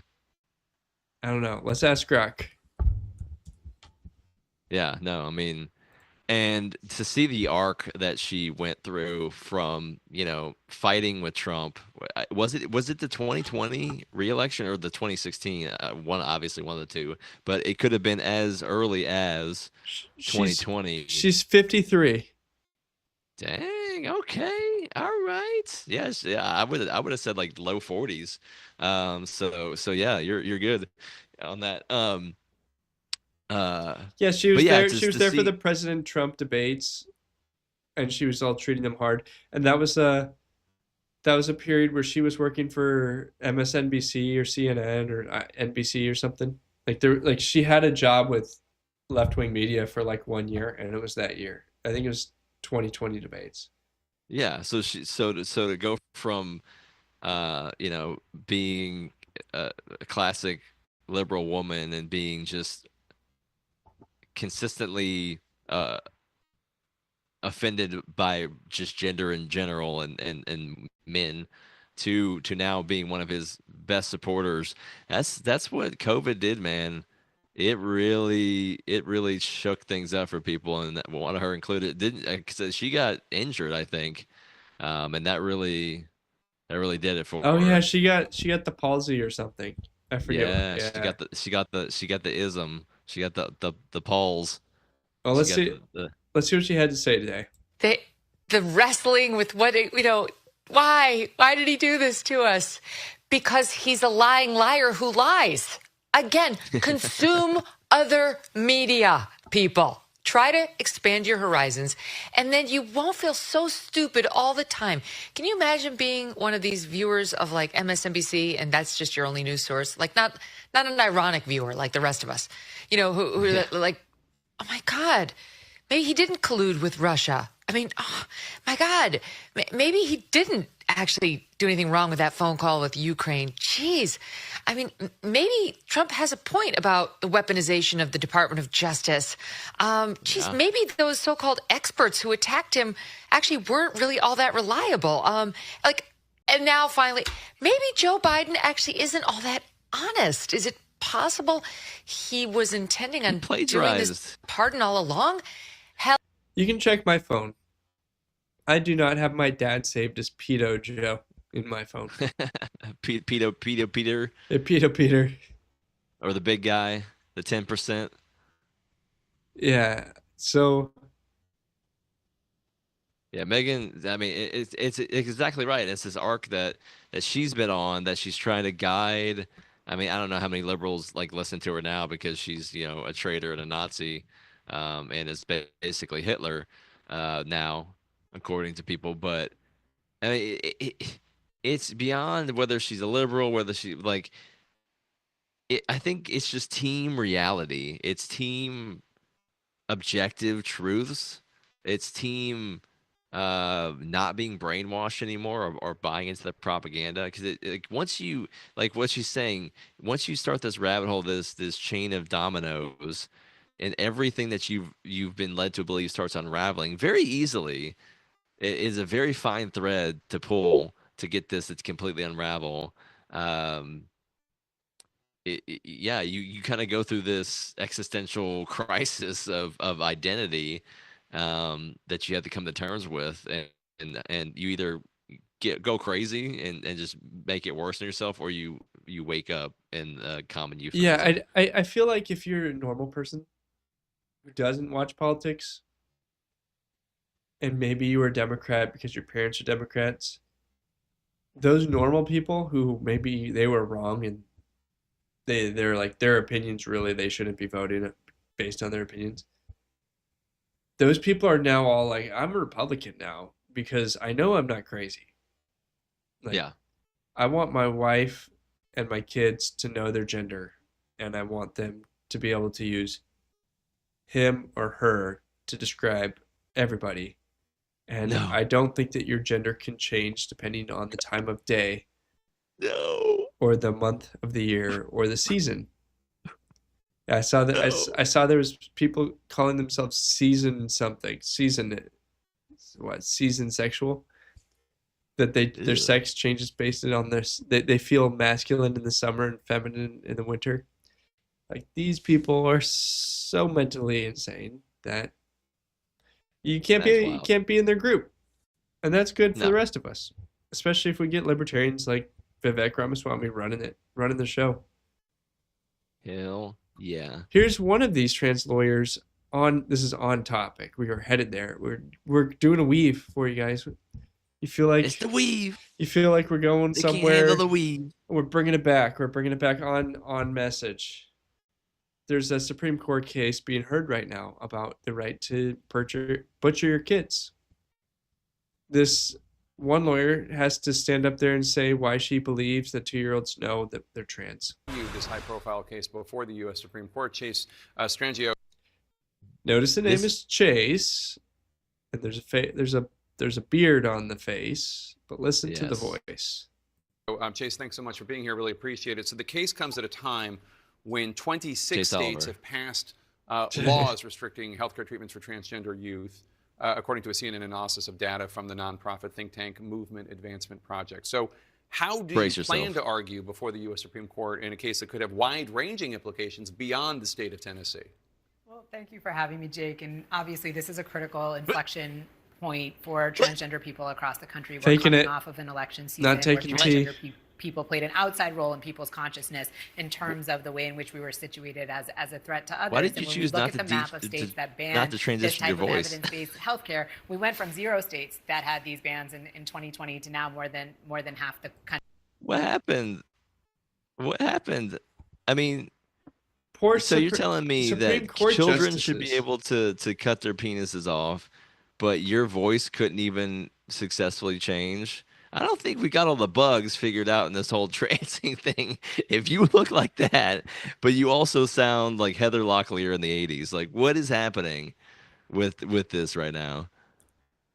I don't know. Let's ask Grok. Yeah, no, I mean, and to see the arc that she went through from, fighting with Trump, was it the 2020 re-election or the 2016? Obviously one of the two, but it could have been as early as 2020. She's 53. Dang. Okay. All right. Yes. Yeah. I would have said like low 40s. So yeah, you're good on that. Yeah, she was there. She was there for the President Trump debates, and she was all treating them hard. And that was a period where she was working for MSNBC or CNN or NBC or something. Like she had a job with left-wing media for like 1 year, and it was that year. I think it was 2020 debates. Yeah. So to go from, being a classic liberal woman and being just consistently offended by just gender in general and men to now being one of his best supporters. That's what COVID did, man. It really shook things up for people, and one of her included. Because she got injured, I think, and that really did it for her. Oh yeah, she got the palsy or something. I forget. Yeah, she got the ism. She got the pulse. Well, let's see what she had to say today. The wrestling with why did he do this to us? Because he's a lying liar who lies. Again, consume other media, people. Try to expand your horizons, and then you won't feel so stupid all the time. Can you imagine being one of these viewers of like MSNBC, and that's just your only news source? Like not an ironic viewer like the rest of us, who like, oh my God, maybe he didn't collude with Russia. I mean, oh my God, maybe he didn't actually do anything wrong with that phone call with Ukraine. Jeez. I mean, maybe Trump has a point about the weaponization of the Department of Justice. Maybe those so-called experts who attacked him actually weren't really all that reliable. And now finally, maybe Joe Biden actually isn't all that honest. Is it possible he was intending on doing this pardon all along? Hell, You can check my phone. I do not have my dad saved as Pedo Joe in my phone. Peter. Pedo Peter. Or the big guy, the 10%. Yeah. So. Yeah, Megan. I mean, it's exactly right. It's this arc that she's been on, that she's trying to guide. I mean, I don't know how many liberals like listen to her now because she's a traitor and a Nazi, and is basically Hitler now, according to people. But I mean, it's beyond whether she's a liberal, whether she like. I think it's just team reality. It's team objective truths. It's team not being brainwashed anymore or buying into the propaganda. Because once you, like what she's saying, once you start this rabbit hole, this chain of dominoes, and everything that you've been led to believe starts unraveling very easily. It is a very fine thread to pull to get this to completely unravel. Yeah, you kind of go through this existential crisis of identity that you have to come to terms with, and you either go crazy and just make it worse on yourself, or you wake up in common euphemism. Yeah, I feel like if you're a normal person who doesn't watch politics, and maybe you were a Democrat because your parents are Democrats, those normal people who maybe they were wrong and they're like their opinions really they shouldn't be voting based on their opinions. Those people are now all like, I'm a Republican now because I know I'm not crazy. Like, yeah. I want my wife and my kids to know their gender, and I want them to be able to use him or her to describe everybody. And No. I don't think that your gender can change depending on the time of day. No. Or the month of the year or the season. I saw that. I saw there was people calling themselves season something. Season sexual. That their sex changes based on their. They feel masculine in the summer and feminine in the winter. Like, these people are so mentally insane that you can't be in their group, and that's good for the rest of us, especially if we get libertarians like Vivek Ramaswamy running the show. Hell yeah. Here's one of these trans lawyers this is on topic. We are headed there. We're doing a weave for you guys. You feel like it's the weave. You feel like we're going they somewhere. Can't handle the weave. We're bringing it back. We're bringing it back on message. There's a Supreme Court case being heard right now about the right to butcher your kids. This one lawyer has to stand up there and say why she believes that 2-year-olds know that they're trans. This high-profile case before the U.S. Supreme Court, Chase Strangio. Notice the name is Chase, and there's a beard on the face, but listen to the voice. Chase, thanks so much for being here. Really appreciate it. So the case comes at a time when 26 states have passed laws restricting healthcare treatments for transgender youth, according to a CNN analysis of data from the nonprofit think tank Movement Advancement Project. So how do you plan to argue before the U.S. Supreme Court in a case that could have wide-ranging implications beyond the state of Tennessee? Well, thank you for having me, Jake. And obviously, this is a critical inflection point for transgender people across the country. We're coming off of an election season not taking where tea. transgender people played an outside role in people's consciousness in terms of the way in which we were situated as a threat to others. Why did you and when choose we look not at to the map of states that banned not to transition this type your voice? of evidence-based healthcare, we went from 0 states that had these bans in 2020 to now more than half the country. What happened? What happened? I mean, so you're telling me that children should be able to cut their penises off, but your voice couldn't even successfully change? I don't think we got all the bugs figured out in this whole transing thing. If you look like that, but you also sound like Heather Locklear in the 80s, like, what is happening with this right now?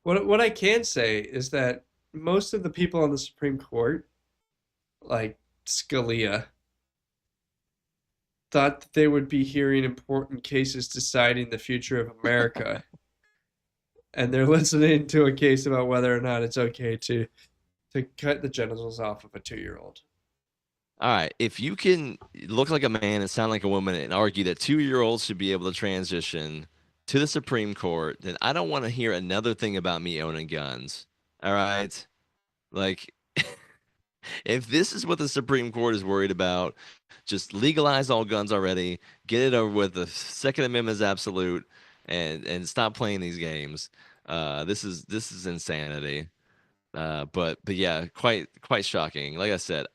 What I can say is that most of the people on the Supreme Court, like Scalia, thought that they would be hearing important cases deciding the future of America. And they're listening to a case about whether or not it's okay to cut the genitals off of a 2-year-old. All right, if you can look like a man and sound like a woman and argue that 2-year-olds should be able to transition to the Supreme Court, then I don't want to hear another thing about me owning guns. All right? Like, if this is what the Supreme Court is worried about, just legalize all guns already, get it over with. The Second Amendment is absolute, and stop playing these games. This is insanity. But yeah, quite shocking. Like I said,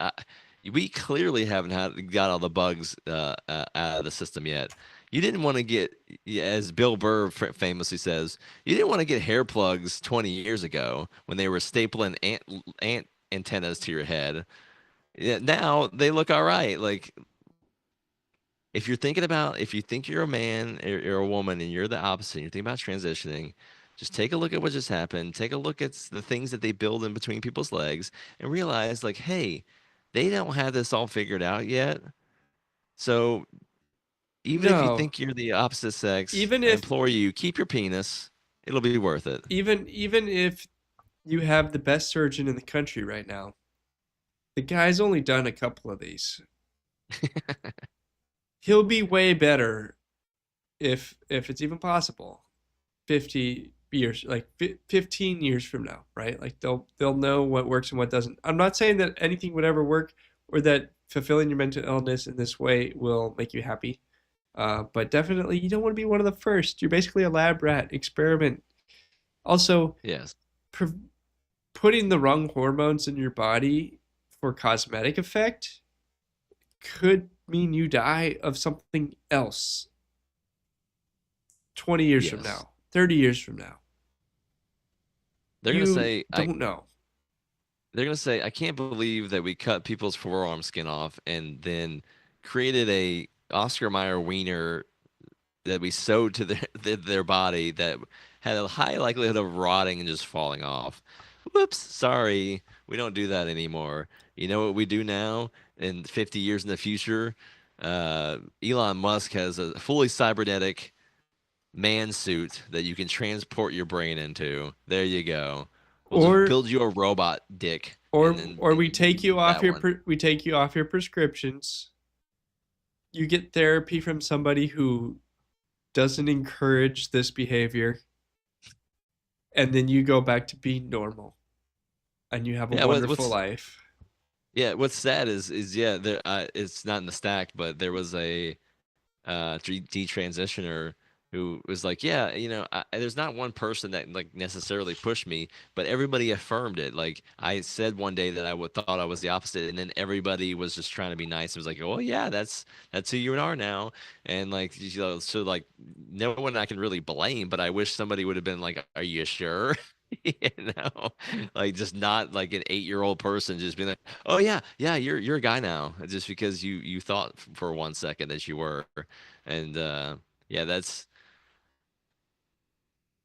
we clearly haven't got all the bugs out of the system yet. You didn't want to get, as Bill Burr famously says, you didn't want to get hair plugs 20 years ago when they were stapling ant antennas to your head. Yeah, now they look all right. Like, if you think you're a man or you're a woman and you're the opposite, and you're thinking about transitioning, just take a look at what just happened. Take a look at the things that they build in between people's legs and realize, like, hey, they don't have this all figured out yet. So even if you think you're the opposite sex, I implore you, keep your penis. It'll be worth it. Even if you have the best surgeon in the country right now, the guy's only done a couple of these. He'll be way better if it's even possible. 50 years, like 15 years from now, right? Like they'll know what works and what doesn't. I'm not saying that anything would ever work or that fulfilling your mental illness in this way will make you happy. But definitely you don't want to be one of the first. You're basically a lab rat experiment. Also, yes, putting the wrong hormones in your body for cosmetic effect could mean you die of something else 20 years from now, 30 years from now. They're going to say, don't know. They're going to say, I can't believe that we cut people's forearm skin off and then created a Oscar Mayer wiener that we sewed to their body that had a high likelihood of rotting and just falling off. Whoops, sorry, we don't do that anymore. You know what we do now in 50 years in the future? Elon Musk has a fully cybernetic man suit that you can transport your brain into. There you go. We'll just build you a robot dick. Or we take you off your prescriptions. You get therapy from somebody who doesn't encourage this behavior, and then you go back to being normal, and you have a wonderful life. Yeah, what's sad is there. It's not in the stack, but there was a detransitioner who was like, yeah, there's not one person that like necessarily pushed me, but everybody affirmed it. Like I said one day that I thought I was the opposite, and then everybody was just trying to be nice. It was like, oh yeah, that's who you are now, and like so like no one I can really blame, but I wish somebody would have been like, are you sure? Like just not like an 8-year-old person just being like, oh yeah, you're a guy now, just because you thought for 1 second that you were, and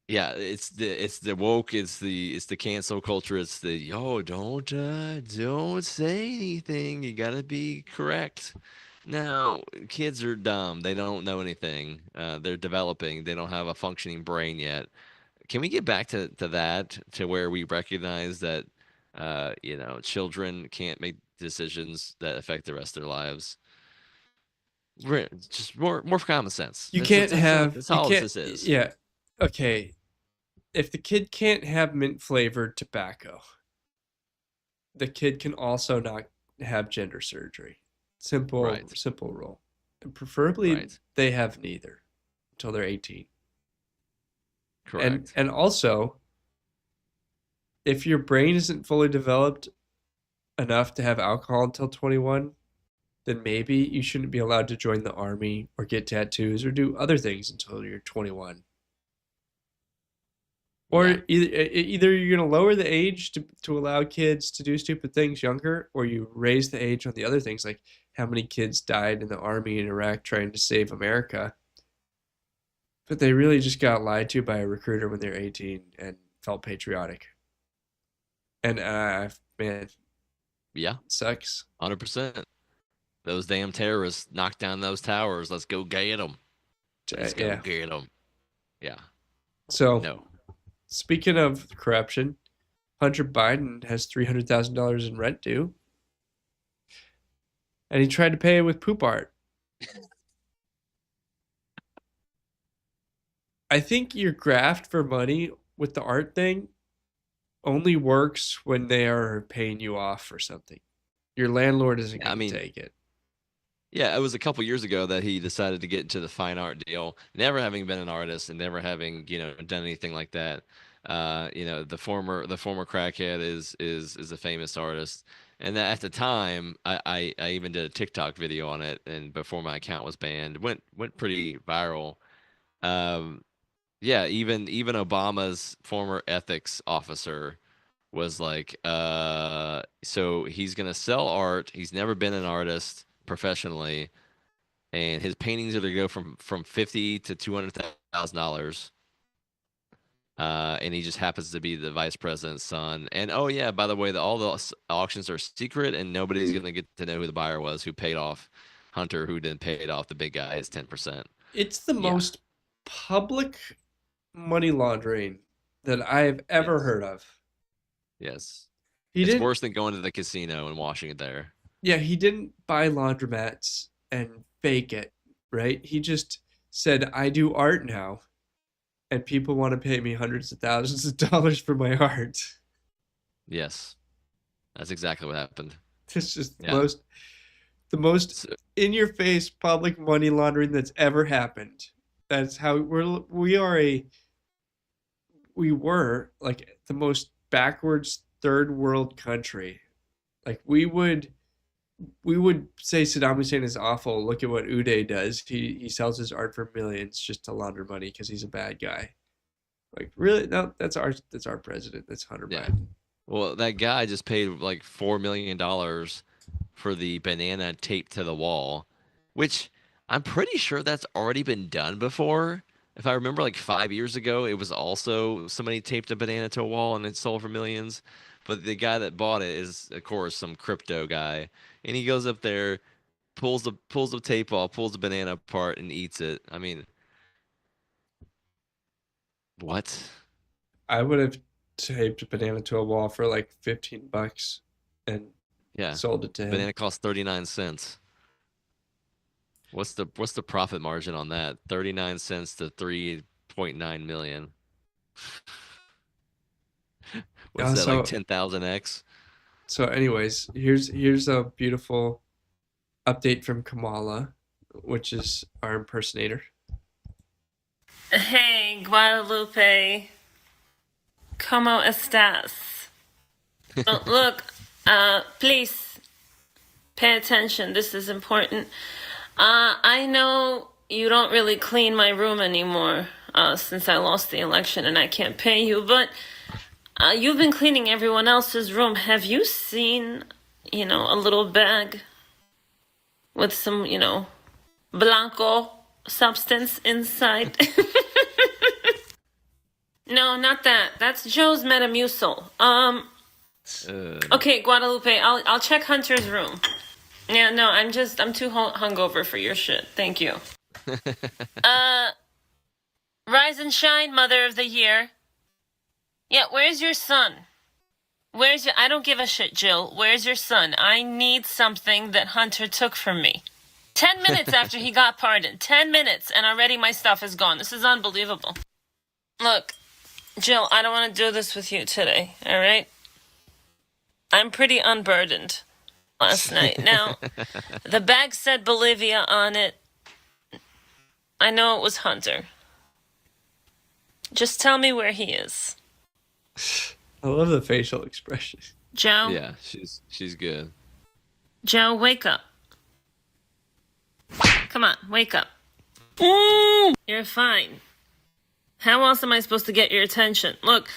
it's the woke, it's the cancel culture, it's the don't say anything, you gotta be correct. Now kids are dumb, they don't know anything, they're developing, they don't have a functioning brain yet. Can we get back to that, to where we recognize that children can't make decisions that affect the rest of their lives? Just more common sense. That's all this is. Yeah. Okay. If the kid can't have mint flavored tobacco, the kid can also not have gender surgery. Simple rule. And preferably they have neither until they're 18. Correct. And also, if your brain isn't fully developed enough to have alcohol until 21, then maybe you shouldn't be allowed to join the army or get tattoos or do other things until you're 21. Or either you're going to lower the age to allow kids to do stupid things younger, or you raise the age on the other things, like how many kids died in the army in Iraq trying to save America. But they really just got lied to by a recruiter when they were 18 and felt patriotic. And man, yeah, it sucks. 100%. Those damn terrorists knocked down those towers. Let's go get them. Let's go get them. Yeah. So, speaking of corruption, Hunter Biden has $300,000 in rent due, and he tried to pay it with poop art. I think your graft for money with the art thing only works when they are paying you off for something. Your landlord isn't going to take it. Yeah, it was a couple years ago that he decided to get into the fine art deal, never having been an artist and never having, done anything like that. The former crackhead is a famous artist. And at the time, I even did a TikTok video on it, and before my account was banned, went pretty viral. Yeah, even Obama's former ethics officer was like, so he's gonna sell art. He's never been an artist professionally, and his paintings are gonna go from $50,000 to $200,000. And he just happens to be the vice president's son. And oh yeah, by the way, all the auctions are secret, and nobody's gonna get to know who the buyer was, who paid off Hunter, who then paid off the big guy his 10%. It's the most public money laundering that I've ever heard of. Yes. It's worse than going to the casino and washing it there. Yeah, he didn't buy laundromats and fake it, right? He just said, I do art now, and people want to pay me hundreds of thousands of dollars for my art. Yes. That's exactly what happened. It's just the most in-your-face public money laundering that's ever happened. That's how we were like the most backwards third world country. Like we would say Saddam Hussein is awful. Look at what Uday does. He sells his art for millions just to launder money because he's a bad guy. Like really? No, that's our president. That's Hunter Biden. Well, that guy just paid like $4 million for the banana taped to the wall, which I'm pretty sure that's already been done before. If I remember, like 5 years ago, it was also somebody taped a banana to a wall and it sold for millions. But the guy that bought it is, of course, some crypto guy, and he goes up there, pulls the tape off, pulls the banana apart, and eats it. I mean, what? I would have taped a banana to a wall for like $15 and sold it to him. Banana cost 39 cents. What's the profit margin on that? 39 cents to 3.9 million. What's that, like 10,000x? So anyways, here's a beautiful update from Kamala, which is our impersonator. Hey, Guadalupe. ¿Cómo estás? Look, please pay attention. This is important. I know you don't really clean my room anymore since I lost the election and I can't pay you, but you've been cleaning everyone else's room. Have you seen, a little bag with some, Blanco substance inside? No, not that. That's Joe's Metamucil. Okay, Guadalupe, I'll check Hunter's room. Yeah, no, I'm too hungover for your shit. Thank you. Rise and shine, Mother of the Year. Yeah, where's your son? I don't give a shit, Jill. Where's your son? I need something that Hunter took from me. 10 minutes after he got pardoned. 10 minutes, and already my stuff is gone. This is unbelievable. Look, Jill, I don't want to do this with you today, all right? I'm pretty unburdened last night. Now, the bag said Bolivia on it. I know it was Hunter. Just tell me where he is. I love the facial expression. Joe? Yeah, she's good. Joe, wake up. Come on, wake up. You're fine. How else am I supposed to get your attention? Look,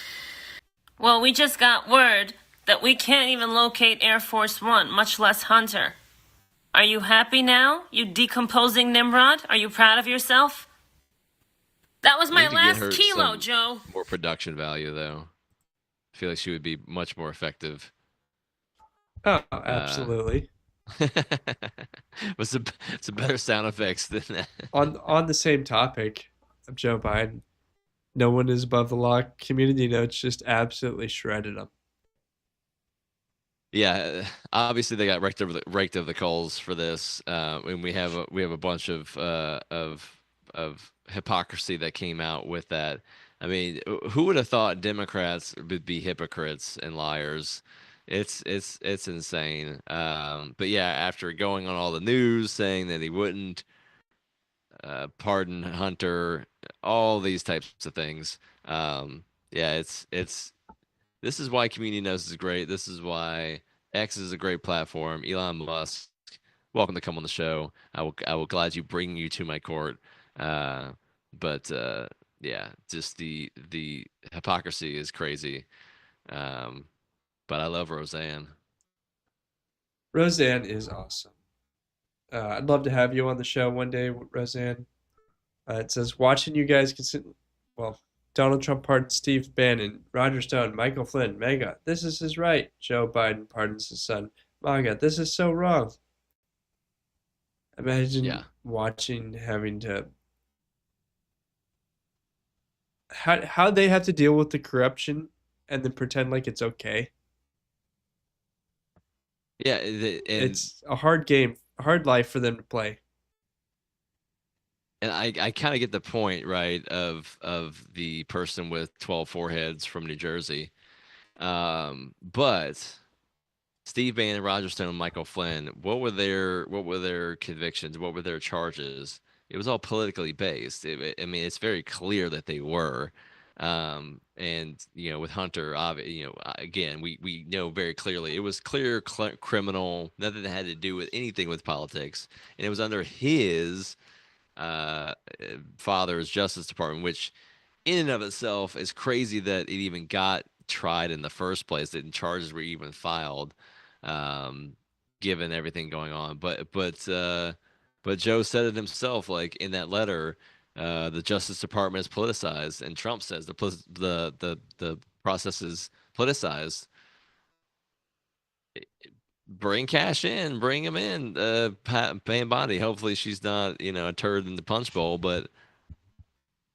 well, we just got word that we can't even locate Air Force One, much less Hunter. Are you happy now, you decomposing Nimrod? Are you proud of yourself? That was my last kilo, Joe. More production value, though. I feel like she would be much more effective. Oh, absolutely. It's a better sound effects than that. On the same topic of Joe Biden, no one is above the law. Community Notes just absolutely shredded him. Yeah, obviously they got raked over the coals for this, and we have a bunch of hypocrisy that came out with that. I mean, who would have thought Democrats would be hypocrites and liars? It's insane. But yeah, after going on all the news saying that he wouldn't pardon Hunter, all these types of things. Yeah, this is why Community Notes is great. This is why X is a great platform. Elon Musk, welcome to come on the show. I will gladly bring you to my court. But yeah, just the hypocrisy is crazy. But I love Roseanne. Roseanne is awesome. I'd love to have you on the show one day, Roseanne. It says, watching you guys Donald Trump pardons Steve Bannon, Roger Stone, Michael Flynn, MAGA. This is his right. Joe Biden pardons his son. MAGA. This is so wrong. Imagine watching, having to... How they have to deal with the corruption and then pretend like it's okay. Yeah, it's a hard game, a hard life for them to play. And I kind of get the point, right, of the person with 12 foreheads from New Jersey. But Steve Bannon, Roger Stone, and Michael Flynn, what were their convictions? What were their charges? It was all politically based. I mean, it's very clear that they were. And with Hunter, again, we know very clearly it was clear criminal, nothing that had to do with anything with politics, and it was under his father's Justice Department, which in and of itself is crazy that it even got tried in the first place, that charges were even filed, given everything going on. But Joe said it himself, like in that letter. The Justice Department is politicized, and Trump says the process is politicized. Bring Cash in, bring him in, Pam Bondi. Hopefully she's not, a turd in the punch bowl, but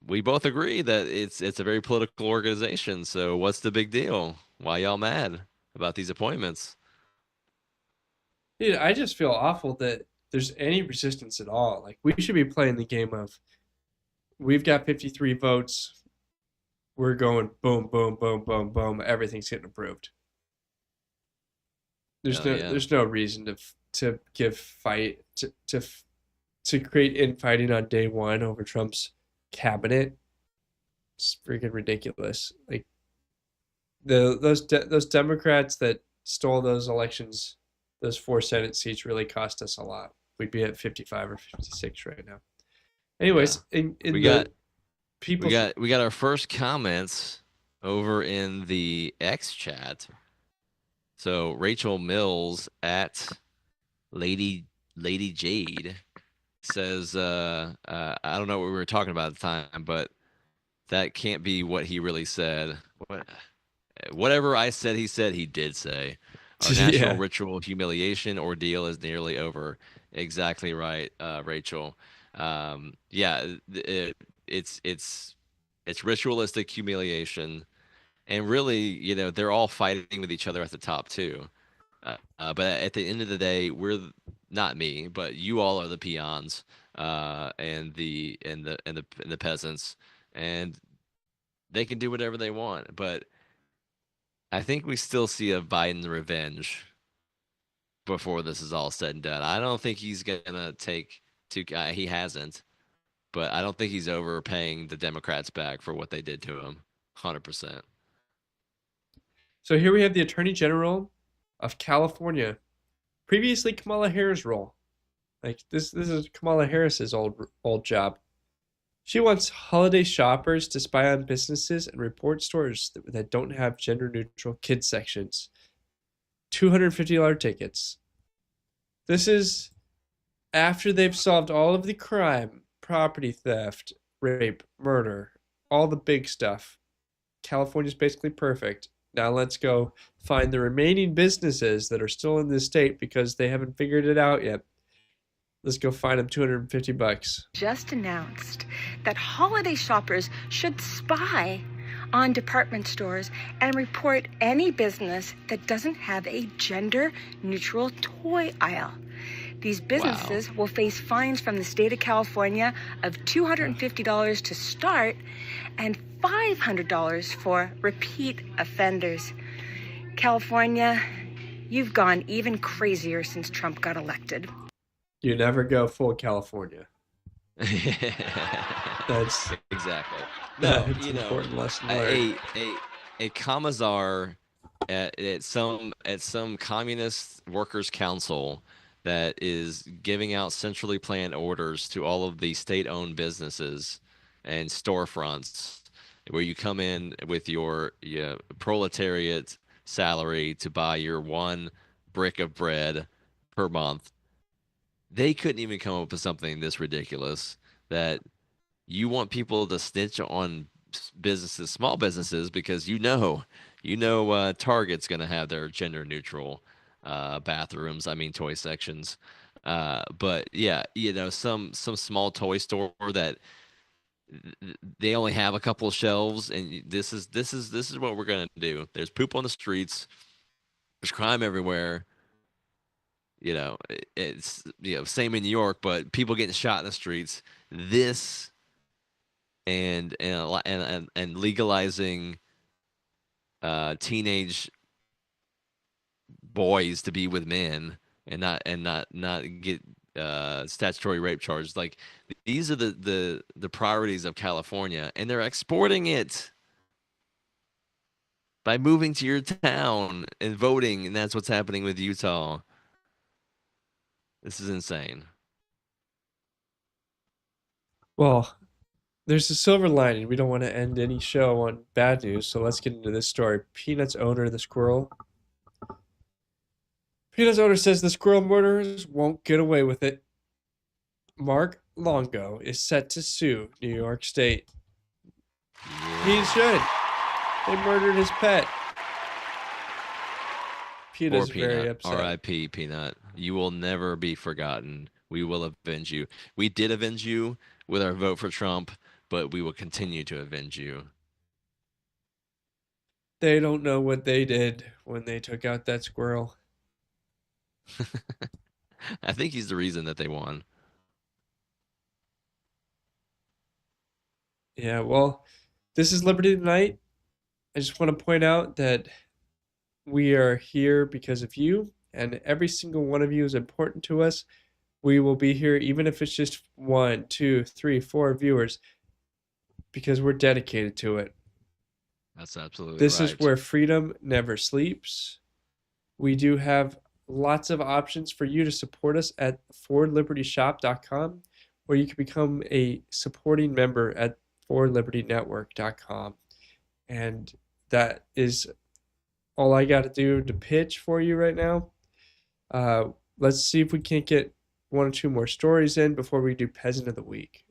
we both agree that it's a very political organization. So what's the big deal? Why y'all mad about these appointments? Dude, I just feel awful that there's any resistance at all. Like, we should be playing the game of, we've got 53 votes. We're going boom, boom, boom, boom, boom. Everything's getting approved. There's no reason to give fight to create infighting on day one over Trump's cabinet. It's freaking ridiculous. Like those Democrats that stole those elections, those 4 Senate seats really cost us a lot. We'd be at 55 or 56 right now. Anyways, we got our first comments over in the X chat. So Rachel Mills at Lady Jade says, I don't know what we were talking about at the time, but that can't be what he really said. Whatever I said, he did say. Our national ritual humiliation ordeal is nearly over. Exactly right, Rachel. It's ritualistic humiliation. And really, they're all fighting with each other at the top too. But at the end of the day, we're not me, but you all are the peons, and the peasants, and they can do whatever they want. But I think we still see a Biden revenge before this is all said and done. I don't think he's gonna take he hasn't, but I don't think he's overpaying the Democrats back for what they did to him. 100%. So here we have the Attorney General of California, previously Kamala Harris' role. Like this is Kamala Harris's old job. She wants holiday shoppers to spy on businesses and report stores that don't have gender-neutral kids sections. $250 tickets. This is after they've solved all of the crime, property theft, rape, murder, all the big stuff. California's basically perfect. Now let's go find the remaining businesses that are still in this state because they haven't figured it out yet. Let's go find them $250. Just announced that holiday shoppers should spy on department stores and report any business that doesn't have a gender-neutral toy aisle. These businesses will face fines from the state of California of $250 to start and $500 for repeat offenders. California, you've gone even crazier since Trump got elected. You never go full California. That's exactly. No, it's an important lesson learned. A commissar at some communist workers' council that is giving out centrally planned orders to all of the state-owned businesses and storefronts, where you come in with your proletariat salary to buy your one brick of bread per month. They couldn't even come up with something this ridiculous, that you want people to snitch on businesses, small businesses, because Target's going to have their gender neutral bathrooms, toy sections. But yeah, some small toy store that they only have a couple of shelves, and this is what we're going to do. There's poop on the streets. There's crime everywhere. It's same in New York, but people getting shot in the streets. This and legalizing teenage boys to be with men and not get statutory rape charges. Like, these are the priorities of California, and they're exporting it by moving to your town and voting, and that's what's happening with Utah. This is insane. Well, there's a silver lining. We don't want to end any show on bad news, so let's get into this story. Peanuts owner, the squirrel. Peanuts owner says the squirrel murderers won't get away with it. Mark Longo is set to sue New York State. He should. They murdered his pet. Peanut's very upset. R.I.P. Peanut. You will never be forgotten. We will avenge you. We did avenge you with our vote for Trump, but we will continue to avenge you. They don't know what they did when they took out that squirrel. I think he's the reason that they won. Yeah, well, this is Liberty Tonight. I just want to point out that we are here because of you, and every single one of you is important to us. We will be here even if it's just 1, 2, 3, 4 viewers, because we're dedicated to it. That's absolutely This right. is where freedom never sleeps. We do have lots of options for you to support us at ForLibertyShop.com, or you can become a supporting member at ForLibertyNetwork.com. And that is all I got to do to pitch for you right now. Let's see if we can't get 1 or 2 more stories in before we do Peasant of the Week.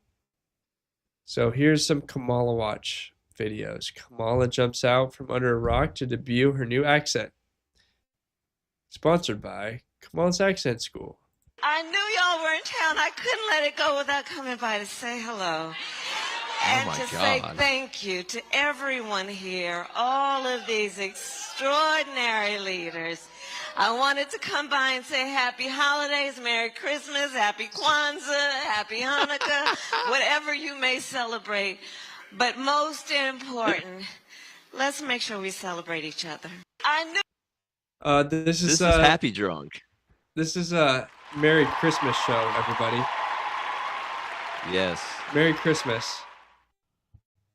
So here's some Kamala Watch videos. Kamala jumps out from under a rock to debut her new accent. Sponsored by Kamala's Accent School. I knew y'all were in town. I couldn't let it go without coming by to say hello. And to say thank you to everyone here, all of these extraordinary leaders. I wanted to come by and say happy holidays, Merry Christmas, happy Kwanzaa, happy Hanukkah, whatever you may celebrate. But most important, let's make sure we celebrate each other. I knew. This is Happy Drunk. This is a Merry Christmas show, everybody. Yes. Merry Christmas.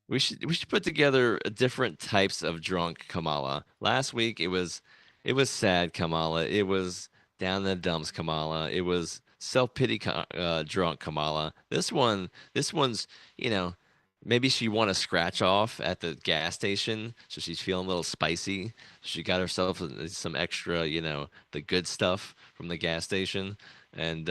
We should put together different types of drunk Kamala. Last week it was sad Kamala. It was down in the dumps Kamala. It was self-pity drunk Kamala. This one's, maybe she won a scratch off at the gas station, so she's feeling a little spicy. She got herself some extra, the good stuff from the gas station. And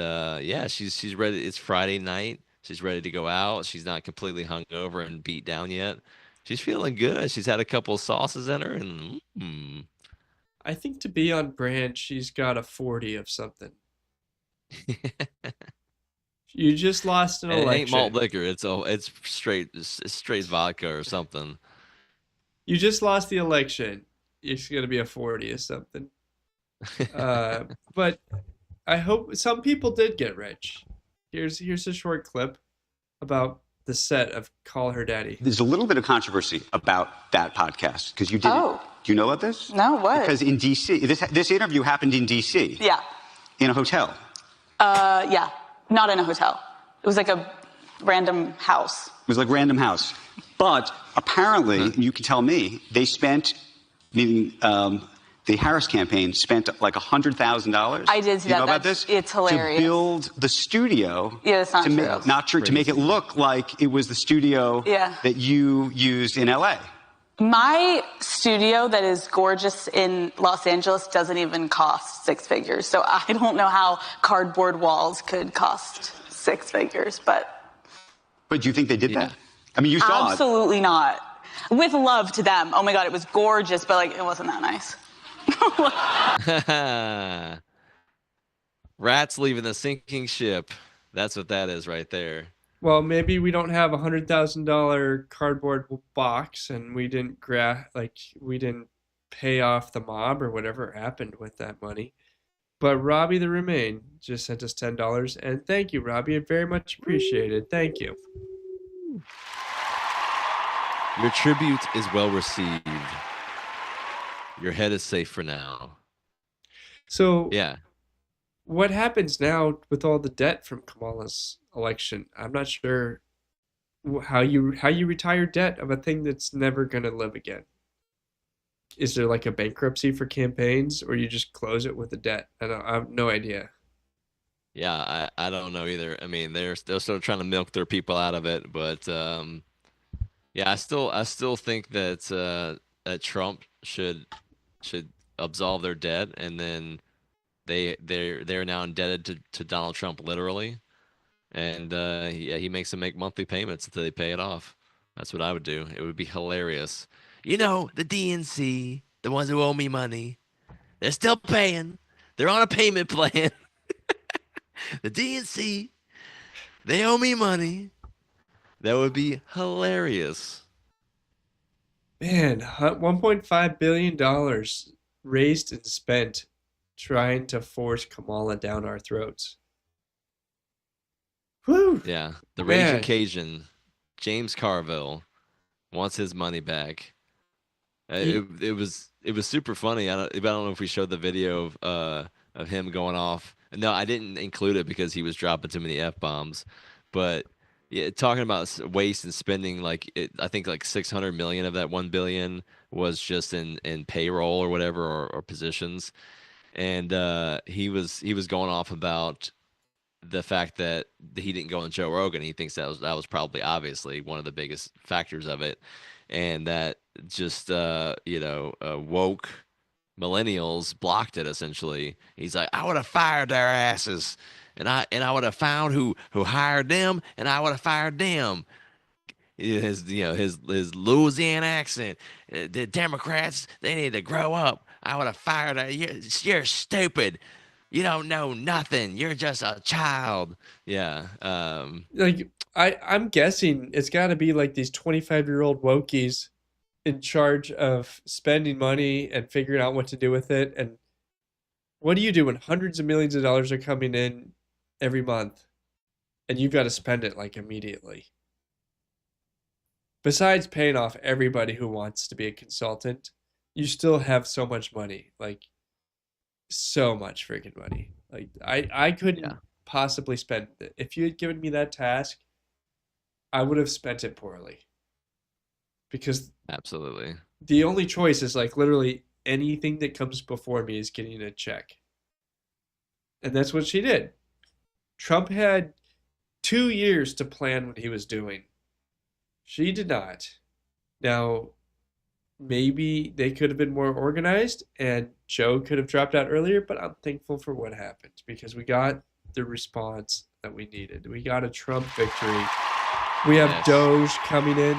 she's ready. It's Friday night. She's ready to go out. She's not completely hungover and beat down yet. She's feeling good. She's had a couple of sauces in her, and I think to be on brand, she's got a 40 of something. You just lost an election. It ain't malt liquor. It's straight vodka or something. You just lost the election. It's gonna be a 40 or something. But I hope some people did get rich. Here's a short clip about the set of Call Her Daddy. There's a little bit of controversy about that podcast because you did. Oh. Do you know about this? No, what? Because in D.C., this interview happened in D.C. Yeah. In a hotel. Yeah, not in a hotel. It was like a random house. It was like random house. But apparently, you can tell me, they spent, meaning the Harris campaign spent like $100,000. I did see you that. know about this? It's hilarious. To build the studio. Yeah, it's not true. Not true. To make it look like it was the studio that you used in L.A. My studio that is gorgeous in Los Angeles doesn't even cost six figures. So I don't know how cardboard walls could cost six figures, but. But do you think they did that? I mean, you saw Absolutely not. With love to them. Oh my God, it was gorgeous, but like, it wasn't that nice. Rats leaving the sinking ship. That's what that is right there. Well, maybe we don't have $100,000 cardboard box, and we didn't pay off the mob or whatever happened with that money. But Robbie the Remain just sent us $10, and thank you, Robbie. Very much appreciated. Thank you. Your tribute is well received. Your head is safe for now. So yeah, what happens now with all the debt from Kamala's election? I'm not sure how you retire debt of a thing that's never going to live again. Is there like a bankruptcy for campaigns, or you just close it with the debt? I have no idea. Yeah, I don't know either. I mean, they're still trying to milk their people out of it, but yeah, I still think that that Trump should absolve their debt, and then they're now indebted to Donald Trump literally, and he makes them make monthly payments until they pay it off. That's what I would do. It would be hilarious. You know, the DNC, the ones who owe me money, they're still paying. They're on a payment plan. The DNC, they owe me money. That would be hilarious. Man, $1.5 billion raised and spent trying to force Kamala down our throats. Whew. Yeah, the Raging Cajun, James Carville, wants his money back. It was super funny. I don't know if we showed the video of him going off. No, I didn't include it because he was dropping too many F-bombs. But yeah, talking about waste and spending, I think like 600 million of that 1 billion was just in payroll or whatever, or positions. And he was going off about the fact that he didn't go on Joe Rogan. He thinks that was probably obviously one of the biggest factors of it, and that just woke millennials blocked it essentially. He's like, I would have fired their asses, and I would have found who hired them, and I would have fired them. His Louisiana accent. The Democrats, they need to grow up. I would have fired her. You're stupid. You don't know nothing. You're just a child. Yeah. I'm guessing it's got to be like these 25-year-old wokies in charge of spending money and figuring out what to do with it. And what do you do when hundreds of millions of dollars are coming in every month and you've got to spend it like immediately? Besides paying off everybody who wants to be a consultant, you still have so much money, like so much freaking money. Like I couldn't possibly spend it. If you had given me that task, I would have spent it poorly. Because absolutely, the only choice is like literally anything that comes before me is getting a check. And that's what she did. Trump had 2 years to plan what he was doing. She did not. Now, maybe they could have been more organized and Joe could have dropped out earlier, but I'm thankful for what happened because we got the response that we needed. We got a Trump victory. We have Doge coming in.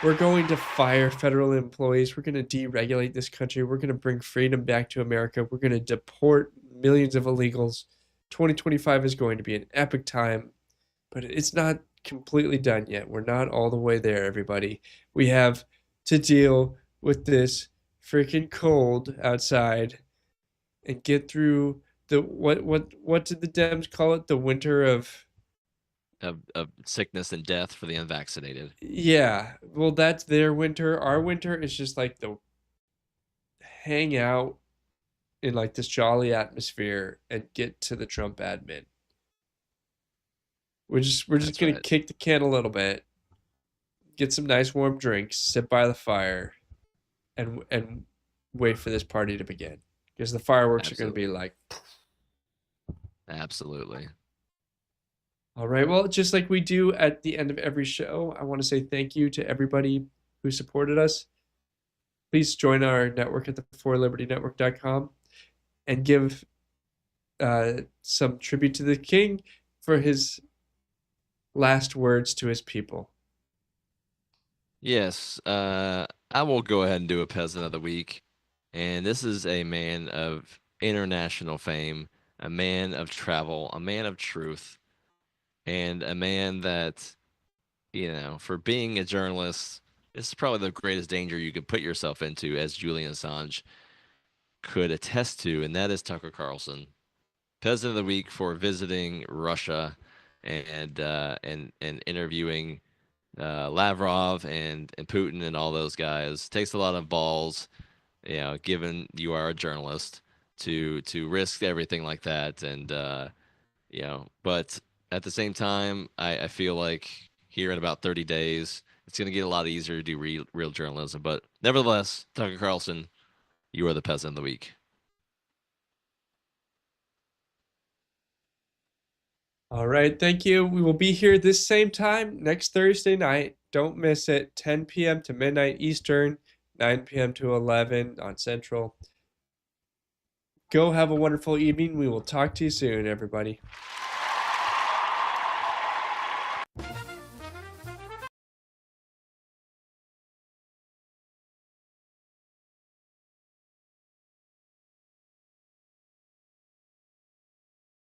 We're going to fire federal employees. We're going to deregulate this country. We're going to bring freedom back to America. We're going to deport millions of illegals. 2025 is going to be an epic time, but it's not completely done yet. We're not all the way there, everybody. We have to deal with this freaking cold outside and get through what did the Dems call it? The winter of sickness and death for the unvaccinated. Yeah, well, that's their winter. Our winter is just like the hang out in like this jolly atmosphere and get to the Trump admin. We're just gonna kick the can a little bit, get some nice warm drinks, sit by the fire, and wait for this party to begin. Because the fireworks are gonna be like. Absolutely. All right. Well, just like we do at the end of every show, I want to say thank you to everybody who supported us. Please join our network at the4libertynetwork.com and give some tribute to the king for his last words to his people. Yes, I will go ahead and do a Peasant of the Week. And this is a man of international fame, a man of travel, a man of truth, and a man that, for being a journalist, this is probably the greatest danger you could put yourself into, as Julian Assange could attest to, and that is Tucker Carlson, Peasant of the Week, for visiting Russia and interviewing Lavrov and Putin and all those guys. Takes a lot of balls, given you are a journalist, to risk everything like that, and but at the same time, I feel like here in about 30 days, it's going to get a lot easier to do real journalism. But nevertheless, Tucker Carlson, you are the Peasant of the Week. All right. Thank you. We will be here this same time next Thursday night. Don't miss it. 10 p.m. to midnight Eastern, 9 p.m. to 11 on Central. Go have a wonderful evening. We will talk to you soon, everybody.